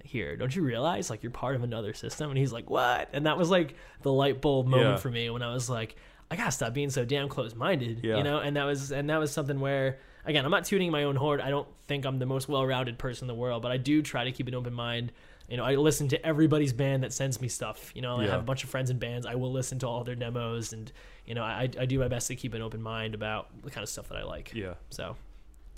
here. Don't you realize like you're part of another system?" And he's like, "What?" And that was like the light bulb moment for me when I was like, I gotta stop being so damn close-minded, you know. And that was something where, again, I'm not tooting my own horn. I don't think I'm the most well-rounded person in the world, but I do try to keep an open mind. You know, I listen to everybody's band that sends me stuff. You know, I have a bunch of friends in bands. I will listen to all their demos, and you know, I do my best to keep an open mind about the kind of stuff that I like. Yeah. So.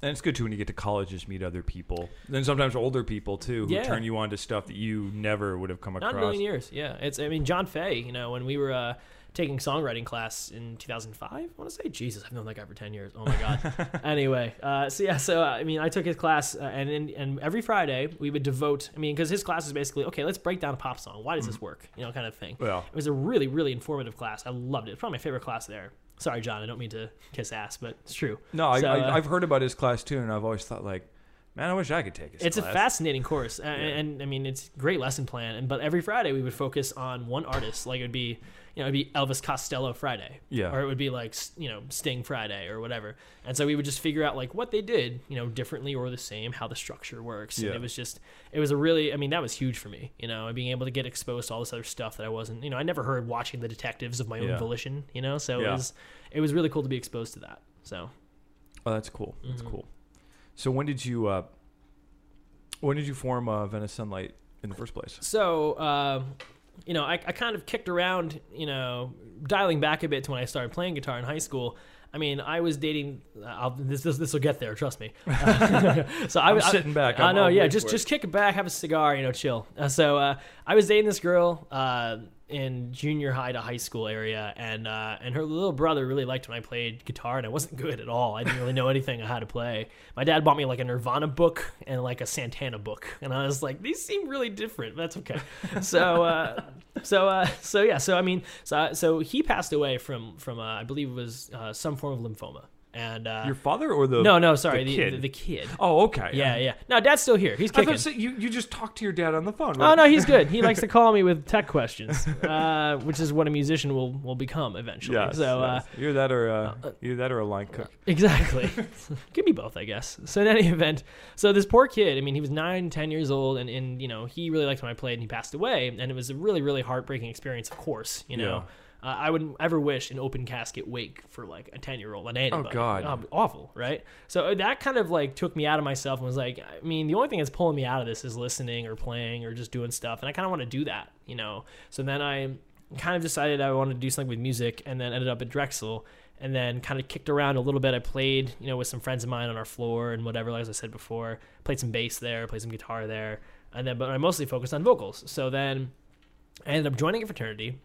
And it's good too when you get to college, just meet other people. Then sometimes older people too, who turn you on to stuff that you never would have come across. Not in a million years. Yeah. I mean, John Fay. You know, when we were taking songwriting class in 2005, I want to say, Jesus, I've known that guy for 10 years. Oh my God. Anyway, so I mean, I took his class, and every Friday we would devote. I mean, because his class is basically, okay, let's break down a pop song. Why does this work? You know, kind of thing. Well, it was a really, really informative class. I loved it. It's probably my favorite class there. Sorry, John, I don't mean to kiss ass, but it's true. No, I've heard about his class too, and I've always thought like, man, I wish I could take his class. It's a fascinating course, and I mean, it's a great lesson plan. But every Friday we would focus on one artist. Like it'd be Elvis Costello Friday, or it would be like Sting Friday or whatever. And so we would just figure out like what they did, differently or the same, how the structure works. And it was a really, I mean, that was huge for me, and being able to get exposed to all this other stuff that I wasn't, I never heard watching The Detectives of my own volition, so it was really cool to be exposed to that. So, oh, that's cool. That's cool. So when did you When did you form Venice Sunlight in the first place? So, I kind of kicked around, dialing back a bit to when I started playing guitar in high school. I mean, I was dating. This will get there. Trust me. So I'm sitting back. I know. Yeah, just kick it back, have a cigar, chill. So I was dating this girl in junior high to high school area, and her little brother really liked when I played guitar, and I wasn't good at all. I didn't really know anything on how to play. My dad bought me like a Nirvana book and like a Santana book, and I was like, these seem really different. But that's okay. So he passed away from I believe it was some form of lymphoma. And your father or the the kid. Oh, okay. Yeah. No, Dad's still here. He's kicking. I thought you just talked to your dad on the phone. Right? Oh no, he's good. He likes to call me with tech questions, which is what a musician will become eventually. Yes, so yes. Either that or a line cook. Exactly. Give me both, I guess. So in any event, so this poor kid. I mean, he was 9-10 years old, and he really liked when I played, and he passed away, and it was a really really heartbreaking experience. Of course, Yeah. I wouldn't ever wish an open casket wake for like a 10-year-old on anybody. Oh God, awful, right? So that kind of like took me out of myself and was like, I mean, the only thing that's pulling me out of this is listening or playing or just doing stuff, and I kind of want to do that, So then I kind of decided I wanted to do something with music, and then ended up at Drexel, and then kind of kicked around a little bit. I played, with some friends of mine on our floor and whatever, like as I said before, played some bass there, played some guitar there, but I mostly focused on vocals. So then I ended up joining a fraternity.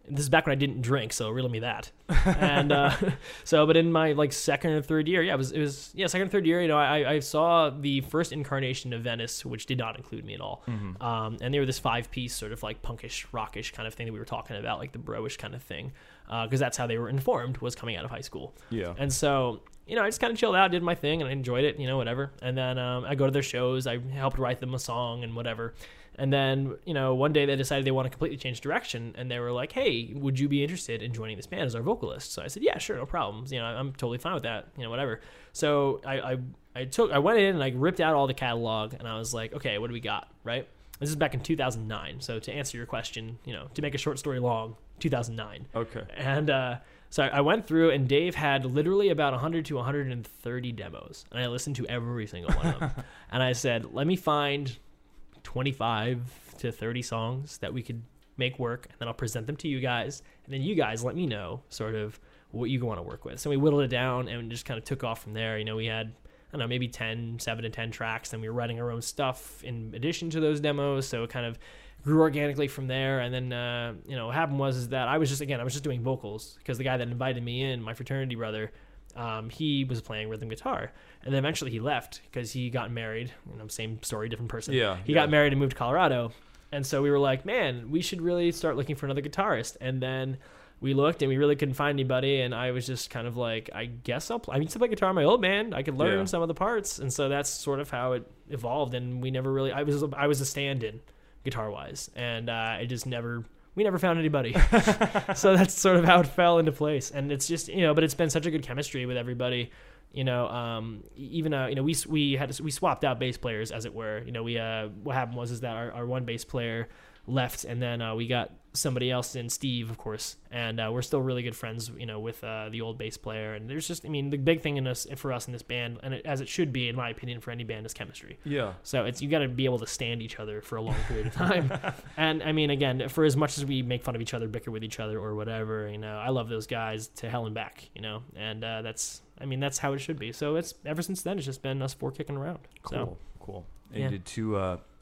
This is back when I didn't drink, so riddle me that. And but in my like second or third year, it was second or third year. I saw the first incarnation of Venice, which did not include me at all. Mm-hmm. And they were this 5-piece sort of like punkish, rockish kind of thing that we were talking about, like the bro-ish kind of thing, because that's how they were informed, was coming out of high school. Yeah. And so I just kind of chilled out, did my thing, and I enjoyed it, whatever. And then I go to their shows, I helped write them a song and whatever. And then, one day they decided they want to completely change direction, and they were like, hey, would you be interested in joining this band as our vocalist? So I said, yeah, sure, no problems. I'm totally fine with that, whatever. So I went in and I ripped out all the catalog, and I was like, okay, what do we got, right? This is back in 2009. So to answer your question, to make a short story long, 2009. Okay. And so I went through, and Dave had literally about 100 to 130 demos, and I listened to every single one of them. And I said, let me find 25 to 30 songs that we could make work, and then I'll present them to you guys, and then you guys let me know sort of what you want to work with. So we whittled it down and just kind of took off from there. We had, I don't know, maybe 7 to 10 tracks, and we were writing our own stuff in addition to those demos, so it kind of grew organically from there. And then what happened was that I was just doing vocals, because the guy that invited me in, my fraternity brother, he was playing rhythm guitar, and then eventually he left because he got married. Same story, different person. He got married and moved to Colorado, and so we were like, man, we should really start looking for another guitarist. And then we looked, and we really couldn't find anybody. And I was just kind of like, I guess I used to play guitar in my old band. I could learn some of the parts, and so that's sort of how it evolved. And we never really. I was a stand-in guitar wise, and we never found anybody. So that's sort of how it fell into place. And it's just, but it's been such a good chemistry with everybody. We swapped out bass players, as it were. What happened was that our one bass player left, and then we got somebody else in, Steve, of course, and we're still really good friends, with the old bass player. And there's just, the big thing for us in this band, and as it should be, in my opinion, for any band, is chemistry. Yeah. So you got to be able to stand each other for a long period of time. And again, for as much as we make fun of each other, bicker with each other, or whatever, I love those guys to hell and back, and that's how it should be. So it's ever since then, it's just been us 4 kicking around. Cool. And you did two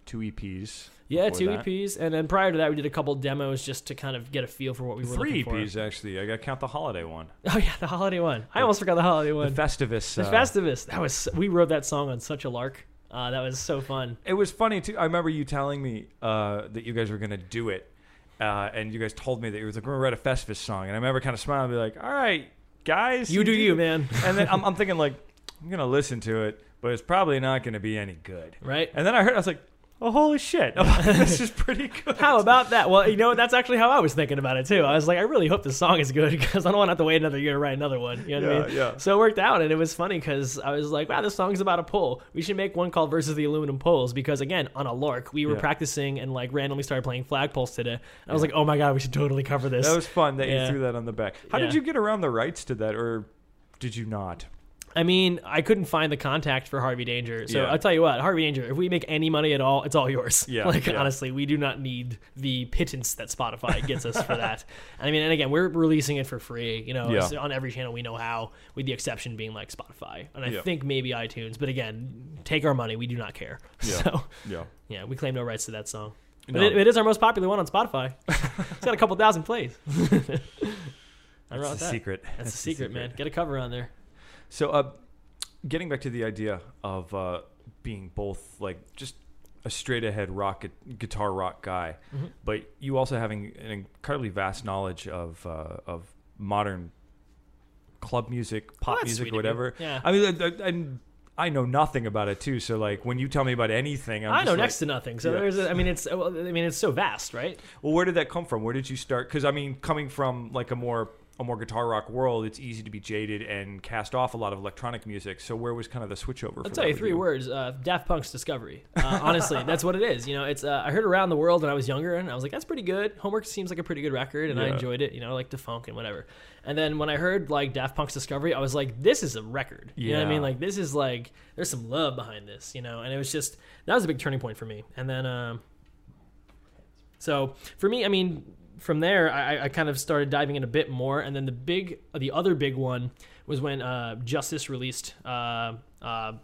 EPs. Yeah, 2 EPs, and then prior to that, we did a couple demos just to kind of get a feel for what we were looking for. 3 EPs, actually. I got to count the holiday one. Oh yeah, the holiday one. I almost forgot the holiday one. The Festivus. The Festivus. We wrote that song on such a lark. That was so fun. It was funny too. I remember you telling me that you guys were going to do it, and you guys told me that you were going to write a Festivus song, and I remember kind of smiling and be like, "All right, guys, you do you, man." And then I'm thinking like, I'm going to listen to it, but it's probably not going to be any good, right? And then I was like, oh, holy shit. This is pretty good. How about that? Well, that's actually how I was thinking about it, too. I was like, I really hope this song is good, because I don't want to have to wait another year to write another one. You know what I mean? Yeah. So it worked out, and it was funny, because I was like, wow, this song's about a pole. We should make one called Versus the Aluminum Poles, because, again, on a lark, we were practicing and, randomly started playing flagpoles today. And I was like, oh, my God, we should totally cover this. That was fun that you threw that on the back. How did you get around the rights to that, or did you not? I mean, I couldn't find the contact for Harvey Danger. So Yeah. I'll tell you what, Harvey Danger, if we make any money at all, it's all yours. Yeah, Like, yeah. honestly, we do not need the pittance that Spotify gets us for that. I mean, and again, we're releasing it for free, you know, Yeah. it's on every channel we know how, with the exception being like Spotify. And I Yeah. think maybe iTunes. But again, take our money. We do not care. Yeah. So, Yeah. yeah, we claim no rights to that song. But No. it is our most popular one on Spotify. It's got a couple thousand plays. That's the secret. That's the secret, man. Get a cover on there. So, getting back to the idea of being both like just a straight ahead guitar rock guy, but you also having an incredibly vast knowledge of modern club music, pop that's music, sweet or of you. whatever. Yeah. I mean, I know nothing about it too. So like when you tell me about anything, I know just next to nothing. So it's so vast, right? well, where did that come from? Where did you start? Because I mean, coming from like a more guitar rock world, it's easy to be jaded and cast off a lot of electronic music. So where was kind of the switchover? I'll tell you 3 words: Daft Punk's Discovery. Honestly, that's what it is. You know, it's I heard Around the World when I was younger, and I was like, that's pretty good. Homework seems like a pretty good record, and I Yeah. enjoyed it. You know, like the funk and whatever. And then when I heard like Daft Punk's Discovery, I was like, this is a record. You know what I Yeah. mean? Like this is like there's some love behind this. You know, and it was just that was a big turning point for me. And then so for me, I mean. From there, I kind of started diving in a bit more, and then the other big one was when Justice released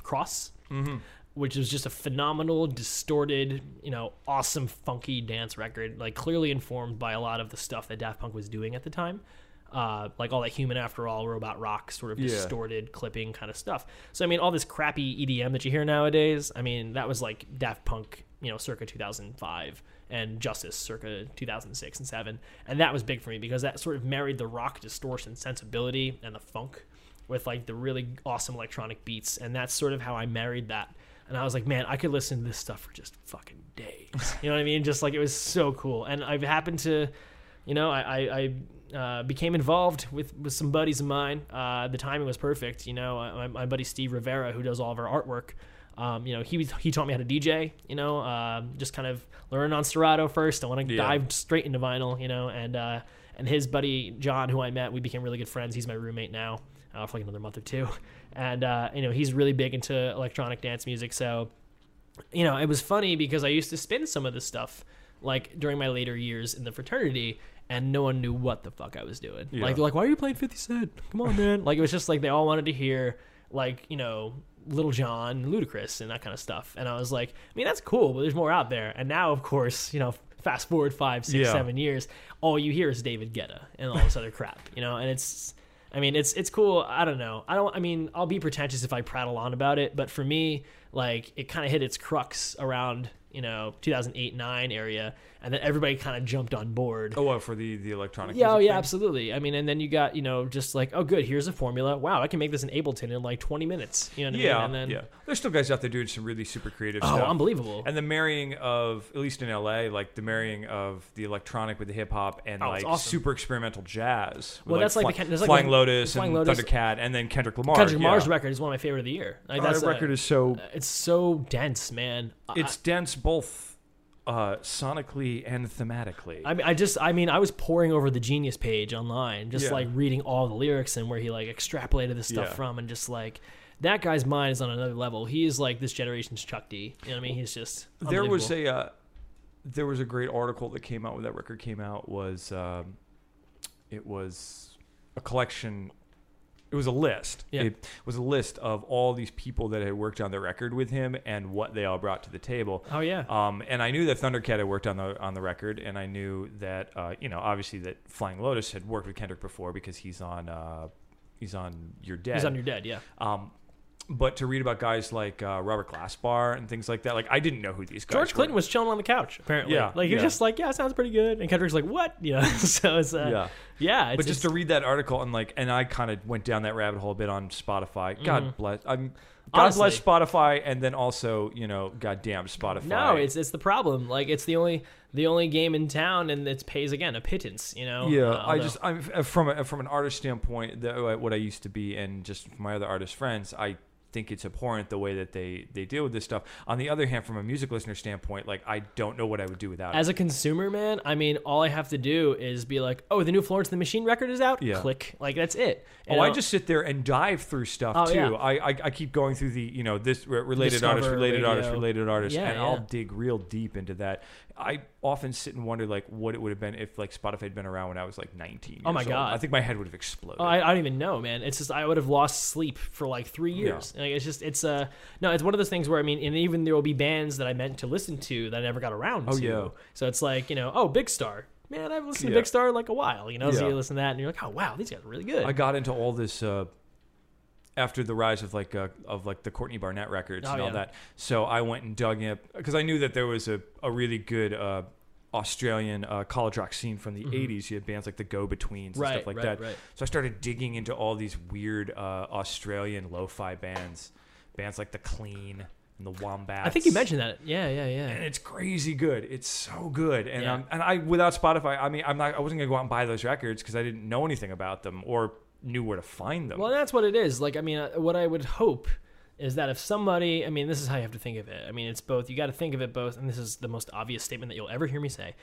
Cross, which was just a phenomenal, distorted, you know, awesome, funky dance record, like clearly informed by a lot of the stuff that Daft Punk was doing at the time. Like all that Human After All, robot rock, sort of Yeah. distorted clipping kind of stuff. So I mean, all this crappy EDM that you hear nowadays, I mean, that was like Daft Punk, you know, circa 2005, and Justice circa 2006 and 7, and that was big for me because that sort of married the rock distortion sensibility and the funk with like the really awesome electronic beats, and that's sort of how I married that. And I was like, man, I could listen to this stuff for just fucking days. You know what I mean? Just like it was so cool. And I've happened to, you know, I became involved with some buddies of mine. The timing was perfect. You know, my buddy Steve Rivera, who does all of our artwork, you know, he taught me how to DJ, you know, just kind of learn on Serato first. I want to dive straight into vinyl, you know, and his buddy John, who I met, we became really good friends. He's my roommate now for like another month or 2. And, you know, he's really big into electronic dance music. So, you know, it was funny because I used to spin some of this stuff like during my later years in the fraternity, and no one knew what the fuck I was doing. Yeah. Like, they're like, why are you playing 50 Cent? Come on, man. Like, it was just like they all wanted to hear, like, you know, Little John, Ludacris, and that kind of stuff. And I was like, I mean, that's cool, but there's more out there. And now, of course, you know, fast forward 5, 6, 7 years, all you hear is David Guetta and all this other crap, you know. And it's cool. I don't know. I mean, I'll be pretentious if I prattle on about it, but for me, like, it kind of hit its crux around, you know, 2008-9 area, and then everybody kind of jumped on board. Oh, well, for the electronic Yeah, music yeah, thing? absolutely. I mean, and then you got, you know, just like, oh, good, here's a formula. Wow, I can make this in Ableton in like 20 minutes. You know what I mean? And then, yeah. There's still guys out there doing some really super creative oh, stuff. unbelievable. And the marrying of, at least in LA, like the marrying of the electronic with the hip hop and Oh, it's like awesome. super experimental jazz. Well, with, that's like there's like Flying the- Lotus Flying and Lotus. Thundercat, and then Kendrick Lamar. Kendrick Lamar's yeah. record is one of my favorite of the year. Like, That record is so it's so dense, man. it's dense both sonically and thematically. I was poring over the Genius page online, just Yeah. like reading all the lyrics and where he like extrapolated this stuff Yeah. from, and just like that guy's mind is on another level. He is like this generation's Chuck D. You know what I mean? He's just There was unbelievable. a great article that came out when that record came out. Was it was a collection. It was a list. Yeah. It was a list of all these people that had worked on the record with him and what they all brought to the table. Oh yeah. And I knew that Thundercat had worked on the record, and I knew that you know, obviously that Flying Lotus had worked with Kendrick before because he's on You're Dead. He's on Your Dead, yeah. But to read about guys like Robert Glasper and things like that, like I didn't know who these guys George Clinton were. was chilling on the couch, apparently. Yeah, Like, he was yeah. just like, yeah, sounds pretty good. And Kendrick's like, what? You know, so it's, yeah. But just to read that article and I kind of went down that rabbit hole a bit on Spotify. God bless. God Honestly. bless Spotify, and then also, you know, goddamn Spotify. No, it's the problem. Like, it's the only game in town, and it pays again a pittance. You know. Yeah, although- I'm from an artist standpoint, what I used to be, and just my other artist friends, I think it's abhorrent the way that they deal with this stuff. On the other hand, from a music listener standpoint, like I don't know what I would do without it. As a consumer, man, I mean, all I have to do is be like, oh, the new Florence and the Machine record is out. Yeah. Click, like that's it. I just sit there and dive through stuff too. Yeah. I keep going through the this related Discover, related artist, Yeah, and yeah. I'll dig real deep into that. I often sit and wonder like what it would have been if like Spotify had been around when I was like 19. Oh my years old. God. I think my head would have exploded. Oh, I don't even know, man. It's just I would have lost sleep for like 3 years. Yeah. Like, it's no, it's one of those things where I mean, and even there will be bands that I meant to listen to that I never got around to. Yeah. So it's like Big Star. Man, I've listened to Yeah. Big Star in like a while. So Yeah. you listen to that and you're like, oh wow, these guys are really good. I got into all this after the rise of the Courtney Barnett records and all that. So I went and dug in because I knew that there was a really good Australian college rock scene from the 80s. You had bands like the Go-Betweens and stuff like that. Right. So I started digging into all these weird Australian lo-fi bands like the Clean and the Wombats. I think you mentioned that. Yeah. And it's crazy good. It's so good. And Yeah. and I without Spotify, I mean, I wasn't gonna go out and buy those records because I didn't know anything about them or knew where to find them. Well, that's what it is. Like, I mean, what I would hope is that if somebody, I mean, this is how you have to think of it. I mean, it's both. You got to think of it both, and this is the most obvious statement that you'll ever hear me say,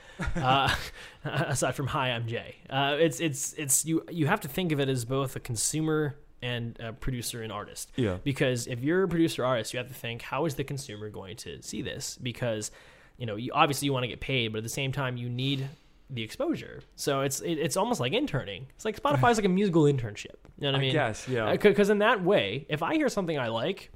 aside from "Hi, I'm Jay." It's you have to think of it as both a consumer and a producer and artist. Yeah. Because if you're a producer artist, you have to think, how is the consumer going to see this? Because you obviously you want to get paid, but at the same time you need the exposure. So it's almost like interning. It's like Spotify's like a musical internship. You know what I mean? I guess, yeah. Because in that way, if I hear something I like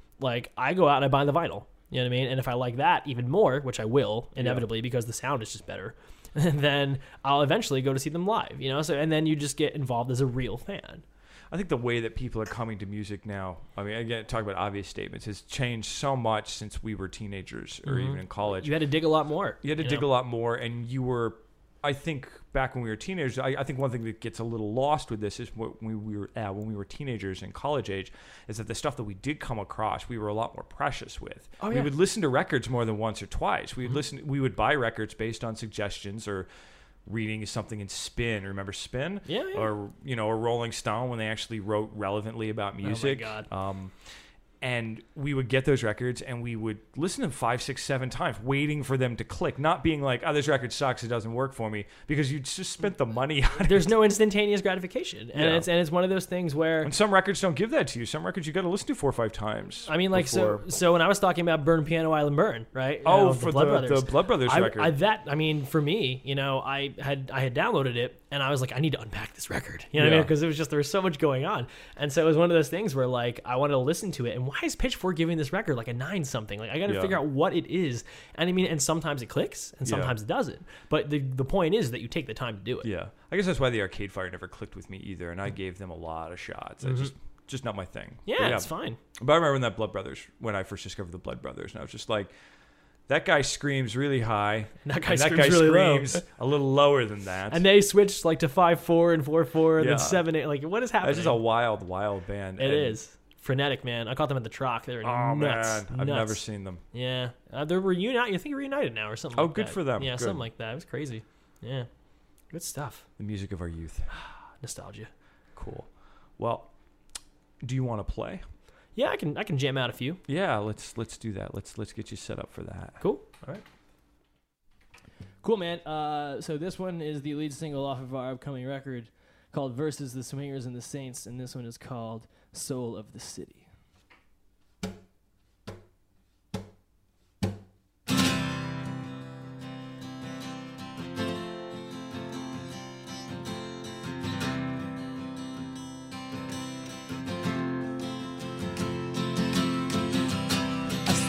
I go out and I buy the vinyl. You know what I mean? And if I like that even more, which I will inevitably because the sound is just better, then I'll eventually go to see them live. So and then you just get involved as a real fan. I think the way that people are coming to music now, I mean, again, talk about obvious statements, has changed so much since we were teenagers or even in college. You had to dig a lot more. You had to dig a lot more, and you were, I think, back when we were teenagers, I think one thing that gets a little lost with this is when we were teenagers in college age, is that the stuff that we did come across, we were a lot more precious with. Oh, yeah. We would listen to records more than once or twice. We would we would buy records based on suggestions or reading something in Spin. Remember Spin? Yeah. Or or Rolling Stone when they actually wrote relevantly about music. Oh my God. And we would get those records and we would listen to them 5, 6, 7 times, waiting for them to click, not being like, oh, this record sucks, it doesn't work for me, because you just spent the money on it. There's no instantaneous gratification. And it's one of those things where, and some records don't give that to you. Some records you got to listen to 4 or 5 times. I mean, like, before. so when I was talking about Burn Piano Island Burn, right? For the Blood Brothers record. I mean, for me, I had downloaded it and I was like, I need to unpack this record. You know what I mean? Because there was so much going on. And so it was one of those things where like I wanted to listen to it. And why is Pitchfork giving this record like a 9 something? Like I got to figure out what it is. And I mean, and sometimes it clicks and sometimes it doesn't. But the point is that you take the time to do it. Yeah. I guess that's why the Arcade Fire never clicked with me either. And I gave them a lot of shots. I just not my thing. Yeah, it's fine. But I remember when I first discovered the Blood Brothers, and I was just like, that guy screams really high. That guy screams really low. A little lower than that. And they switched like to 5/4 and 4/4 and then 7/8. Like, what is happening? That's just a wild, wild band. It is frenetic, man. I caught them at the Troc. They were nuts. Man, I've never seen them. Yeah, they're reunited. I think reunited now or something. Oh, good for them. Yeah, good. something like that. It was crazy. Yeah, good stuff. The music of our youth. Nostalgia. Cool. Well, do you want to play? Yeah, I can jam out a few. Yeah, let's do that. Let's get you set up for that. Cool. All right. Cool, man. So this one is the lead single off of our upcoming record called Versus the Swingers and the Saints, and this one is called Soul of the City.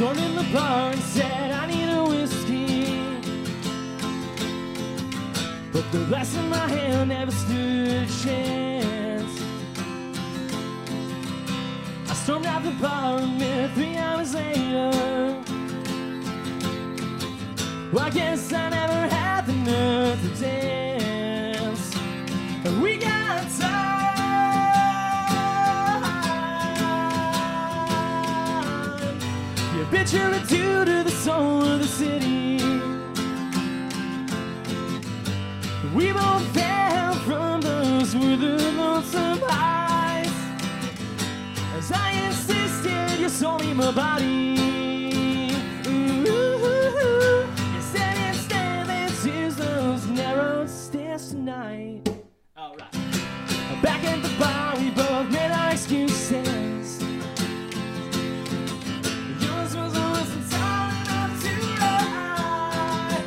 Stormed in the bar and said, I need a whiskey. But the glass in my hand never stood a chance. I stormed out the bar and met 3 hours later. Well, I guess I never had the nerve to dance. And we got tired. Bitch, you're a dude to the soul of the city. We both fell from those were the lonesome highs. As I insisted, you sold me my body. Ooh, you said instead let's use those narrow stairs tonight. All right. Back at the bar, we both made our excuses. Yours was a listen tall enough to ride.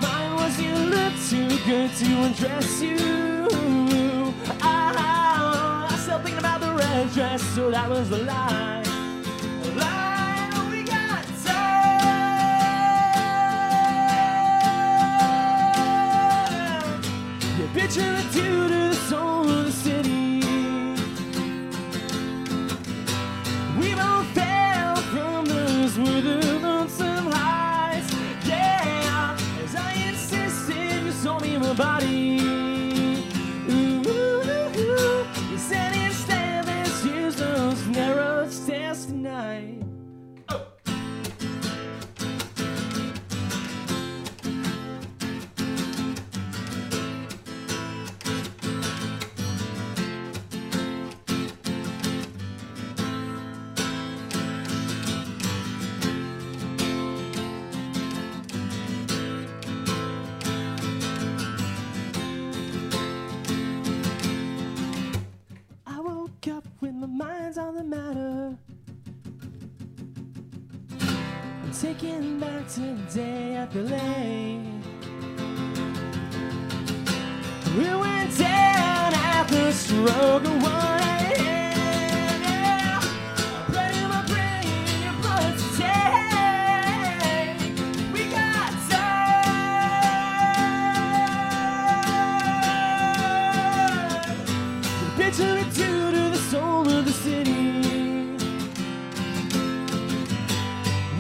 Mine was you look too good to undress you. I'm still thinking about the red dress, so that was the lie. The lie we got time. You picture the two to the soul of the city. We both fell from those were the lonesome heights. Yeah, as I insisted, you sold me my body. You said instead let's use those narrow stairs tonight. I woke up with my mind's on the matter. I'm taking back to the day at the lake. We went down at the stroke of 1 a.m. Yeah. I pray to my brain your blood to take. We got time. Picture it two to the soul of the city.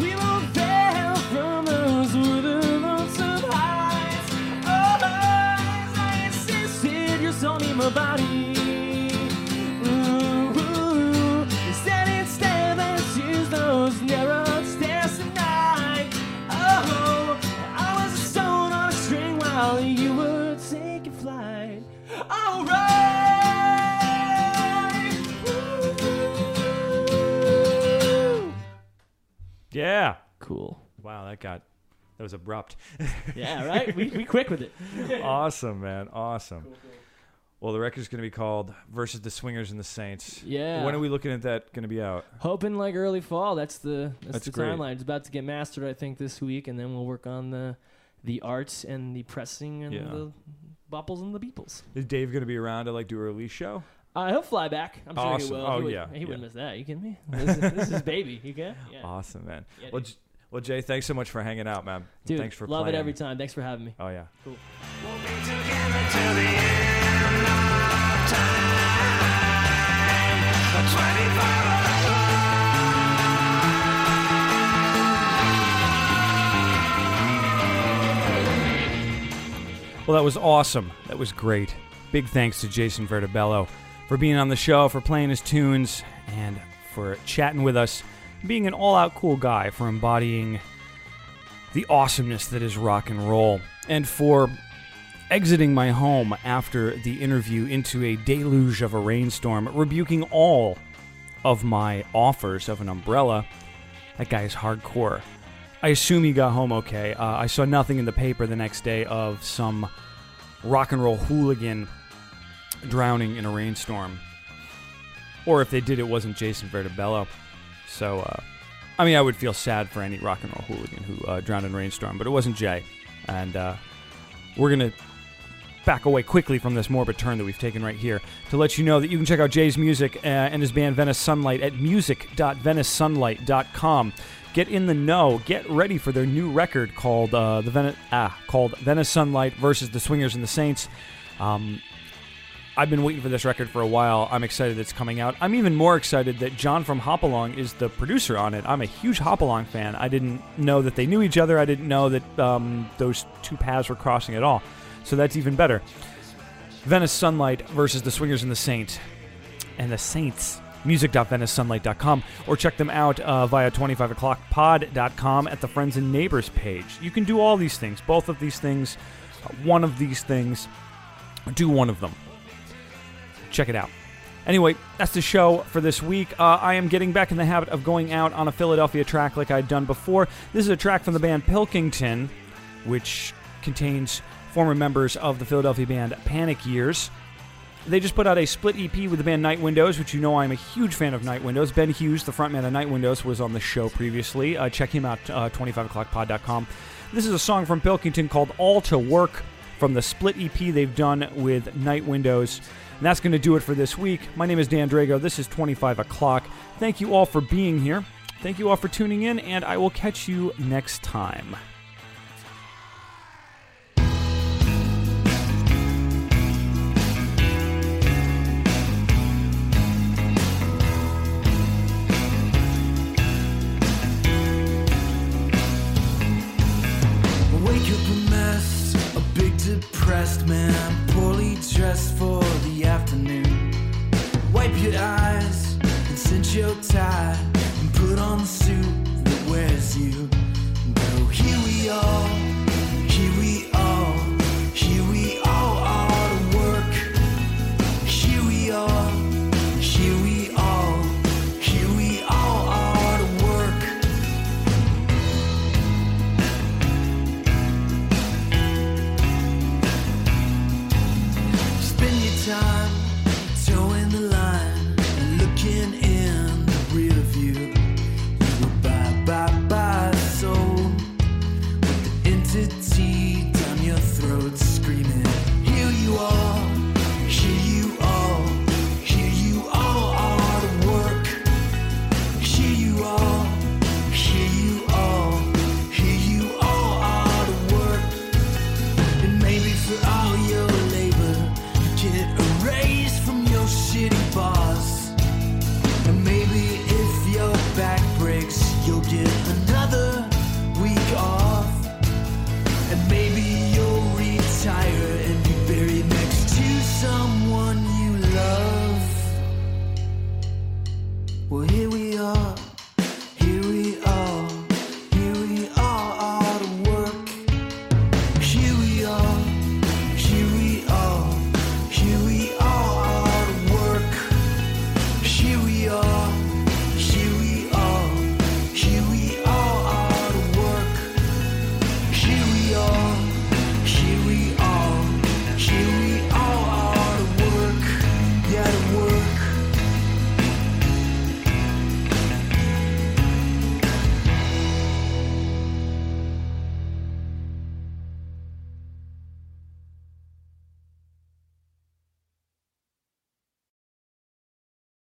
We both fell from those were the lonesome heights. Oh, as I insisted, you sold me my body. Ooh, you said instead let's use those narrow stairs tonight. Oh, I was a stone on a string while you were taking flight. All right. Yeah. Cool. Wow, that was abrupt. Yeah, right? We quick with it. Awesome, man. Awesome. Cool. Well, the record's going to be called Versus the Swingers and the Saints. Yeah. When are we looking at that going to be out? Hoping like early fall. That's the great. timeline. It's about to get mastered, I think, this week, and then we'll work on the arts and the pressing and the bopples and the beeples. Is Dave going to be around to do a release show? He'll fly back. I'm sure he will. Oh, He wouldn't miss that. You kidding me? This is his baby. You can? Yeah. Awesome, man. Yeah, well, Jay, thanks so much for hanging out, man. Dude, thanks for love playing. it every time. Thanks for having me. Oh, yeah. Cool. We'll be together till the end of time. 25 Well, that was awesome. That was great. Big thanks to Jayson Verdibello for being on the show, for playing his tunes, and for chatting with us, being an all-out cool guy, for embodying the awesomeness that is rock and roll, and for exiting my home after the interview into a deluge of a rainstorm, rebuking all of my offers of an umbrella. That guy is hardcore. I assume he got home okay. I saw nothing in the paper the next day of some rock and roll hooligan drowning in a rainstorm. Or if they did, it wasn't Jayson Verdibello. So, I would feel sad for any rock and roll hooligan who drowned in a rainstorm, but it wasn't Jay. And we're going to back away quickly from this morbid turn that we've taken right here to let you know that you can check out Jay's music and his band Venice Sunlight at music.venicesunlight.com. Get in the know. Get ready for their new record called Venice Sunlight versus the Swingers and the Saints. I've been waiting for this record for a while. I'm excited it's coming out. I'm even more excited that John from Hopalong is the producer on it. I'm a huge Hopalong fan. I didn't know that they knew each other. I didn't know that those two paths were crossing at all. So that's even better. Venice Sunlight versus the Swingers and the Saints. Music.venicesunlight.com, or check them out via 25o'clockpod.com at the Friends and Neighbors page. You can do all these things, both of these things, one of these things, do one of them. Check it out. Anyway, that's the show for this week. I am getting back in the habit of going out on a Philadelphia track like I'd done before. This is a track from the band Pilkington, which contains former members of the Philadelphia band Panic Years. They just put out a split EP with the band Night Windows, which you know I'm a huge fan of Night Windows. Ben Hughes, the frontman of Night Windows, was on the show previously. Check him out, 25o'clockpod.com. This is a song from Pilkington called All to Work from the split EP they've done with Night Windows. And that's going to do it for this week. My name is Dan Drago. This is 25 o'clock. Thank you all for being here. Thank you all for tuning in, and I will catch you next time. Depressed man, poorly dressed for the afternoon. Wipe your eyes and cinch your tie and put on the suit that wears you. Go, here we are, here we are, here we all are to work. Here we are, here we are, here we all are to work. Time towing the line and looking in the rear view. You were bye soul with the entity down your throat screaming.